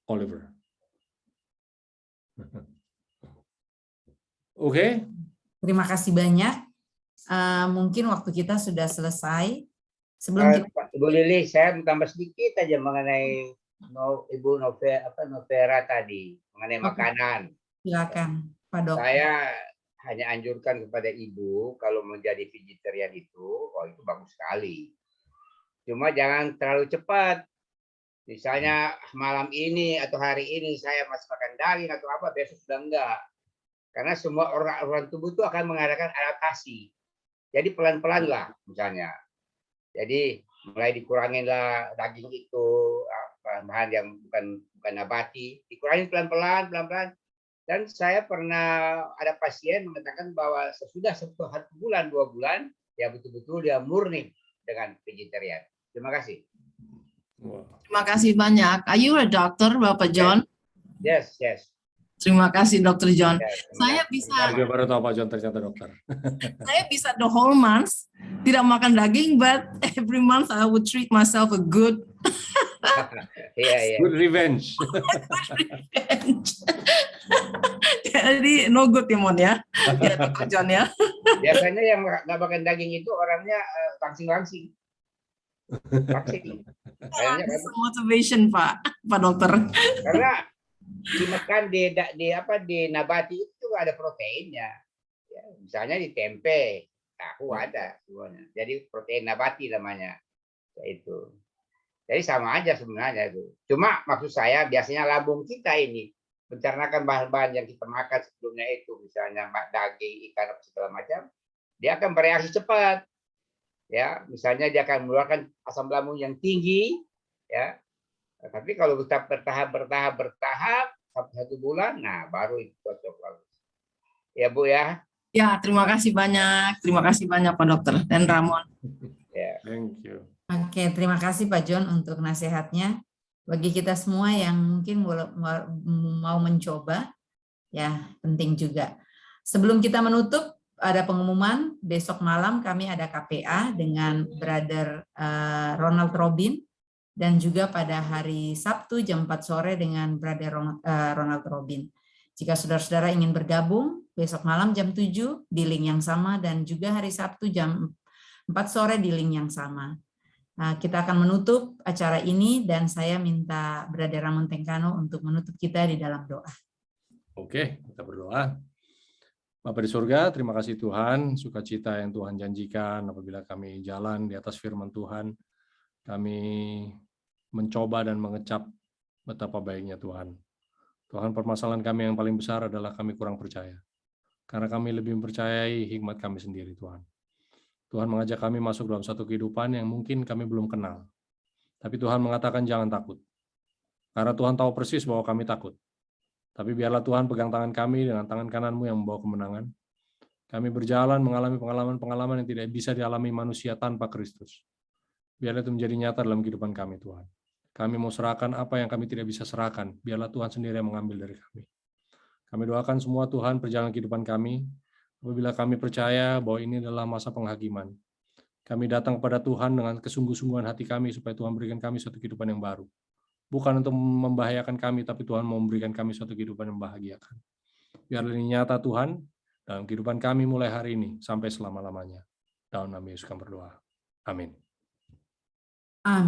Oliver. Oke. Terima kasih banyak. Mungkin waktu kita sudah selesai. Sebelum kita Ibu Lili, saya tambah sedikit aja mengenai Ibu Novera tadi, mengenai makanan. silakan, Pak Dok. Saya hanya anjurkan kepada Ibu, kalau menjadi vegetarian itu bagus sekali. Cuma jangan terlalu cepat. Misalnya malam ini atau hari ini saya masih makan daging atau apa, besok sudah enggak. Karena semua organ tubuh itu akan mengadakan adaptasi. Jadi pelan-pelan lah misalnya. Jadi mulai dikuranginlah daging itu, bahan yang bukan nabati, dikurangin pelan-pelan. Dan saya pernah ada pasien mengatakan bahwa sesudah 1 bulan, 2 bulan, ya betul-betul dia murni dengan vegetarian. Terima kasih. Terima kasih banyak. Are you a doctor, Bapak John? Yes. Terima kasih, Dr. John. Yes. Saya bisa Saya baru tahu Pak John ternyata dokter. saya bisa the whole month tidak makan daging, but every month I would treat myself a good Iya. Good revenge. revenge. Jadi no good ya, Mon ya. Ya, Dr. John ya. Biasanya yang nggak makan daging itu orangnya langsing. Kayaknya This is motivation, Pak Dokter. karena dimakan di nabati itu juga ada proteinnya. Ya, misalnya di tempe, tahu ada semuanya. Jadi protein nabati namanya. Itu. Jadi sama aja sebenarnya itu. Cuma maksud saya biasanya lambung kita ini mencernakan bahan-bahan yang kita makan sebelumnya itu, misalnya daging, ikan, segala macam, dia akan bereaksi cepat. Ya, misalnya dia akan mengeluarkan asam lambung yang tinggi, ya. Tapi kalau kita bertahap sampai 1 bulan, nah baru itu cocok bagus. Ya Bu ya. Ya, terima kasih banyak. Terima kasih banyak Pak Dokter dan Ramon. Ya. Thank you. Oke, terima kasih Pak John untuk nasihatnya. Bagi kita semua yang mungkin mau mencoba, ya penting juga. Sebelum kita menutup, ada pengumuman, besok malam kami ada KPA dengan Brother Ronald Robin, dan juga pada hari Sabtu jam 4 sore dengan Brother Ronald Robin. Jika saudara-saudara ingin bergabung, besok malam jam 7 di link yang sama, dan juga hari Sabtu jam 4 sore di link yang sama. Kita akan menutup acara ini, dan saya minta Brother Ramon Tengkano untuk menutup kita di dalam doa. Oke, kita berdoa. Bapa di surga, terima kasih Tuhan, sukacita yang Tuhan janjikan apabila kami jalan di atas firman Tuhan. Kami mencoba dan mengecap betapa baiknya Tuhan. Tuhan, permasalahan kami yang paling besar adalah kami kurang percaya. Karena kami lebih mempercayai hikmat kami sendiri, Tuhan. Tuhan mengajak kami masuk dalam satu kehidupan yang mungkin kami belum kenal. Tapi Tuhan mengatakan jangan takut. Karena Tuhan tahu persis bahwa kami takut. Tapi biarlah Tuhan pegang tangan kami dengan tangan kananmu yang membawa kemenangan. Kami berjalan mengalami pengalaman-pengalaman yang tidak bisa dialami manusia tanpa Kristus. Biarlah itu menjadi nyata dalam kehidupan kami, Tuhan. Kami mau serahkan apa yang kami tidak bisa serahkan. Biarlah Tuhan sendiri yang mengambil dari kami. Kami doakan semua Tuhan perjalanan kehidupan kami. Apabila kami percaya bahwa ini adalah masa penghakiman. Kami datang kepada Tuhan dengan kesungguh-sungguhan hati kami supaya Tuhan berikan kami suatu kehidupan yang baru. Bukan untuk membahayakan kami, tapi Tuhan mau memberikan kami suatu kehidupan yang membahagiakan. Biarlah ini nyata Tuhan dalam kehidupan kami mulai hari ini sampai selama-lamanya. Dalam nama Yesus kami berdoa. Amin. Amin.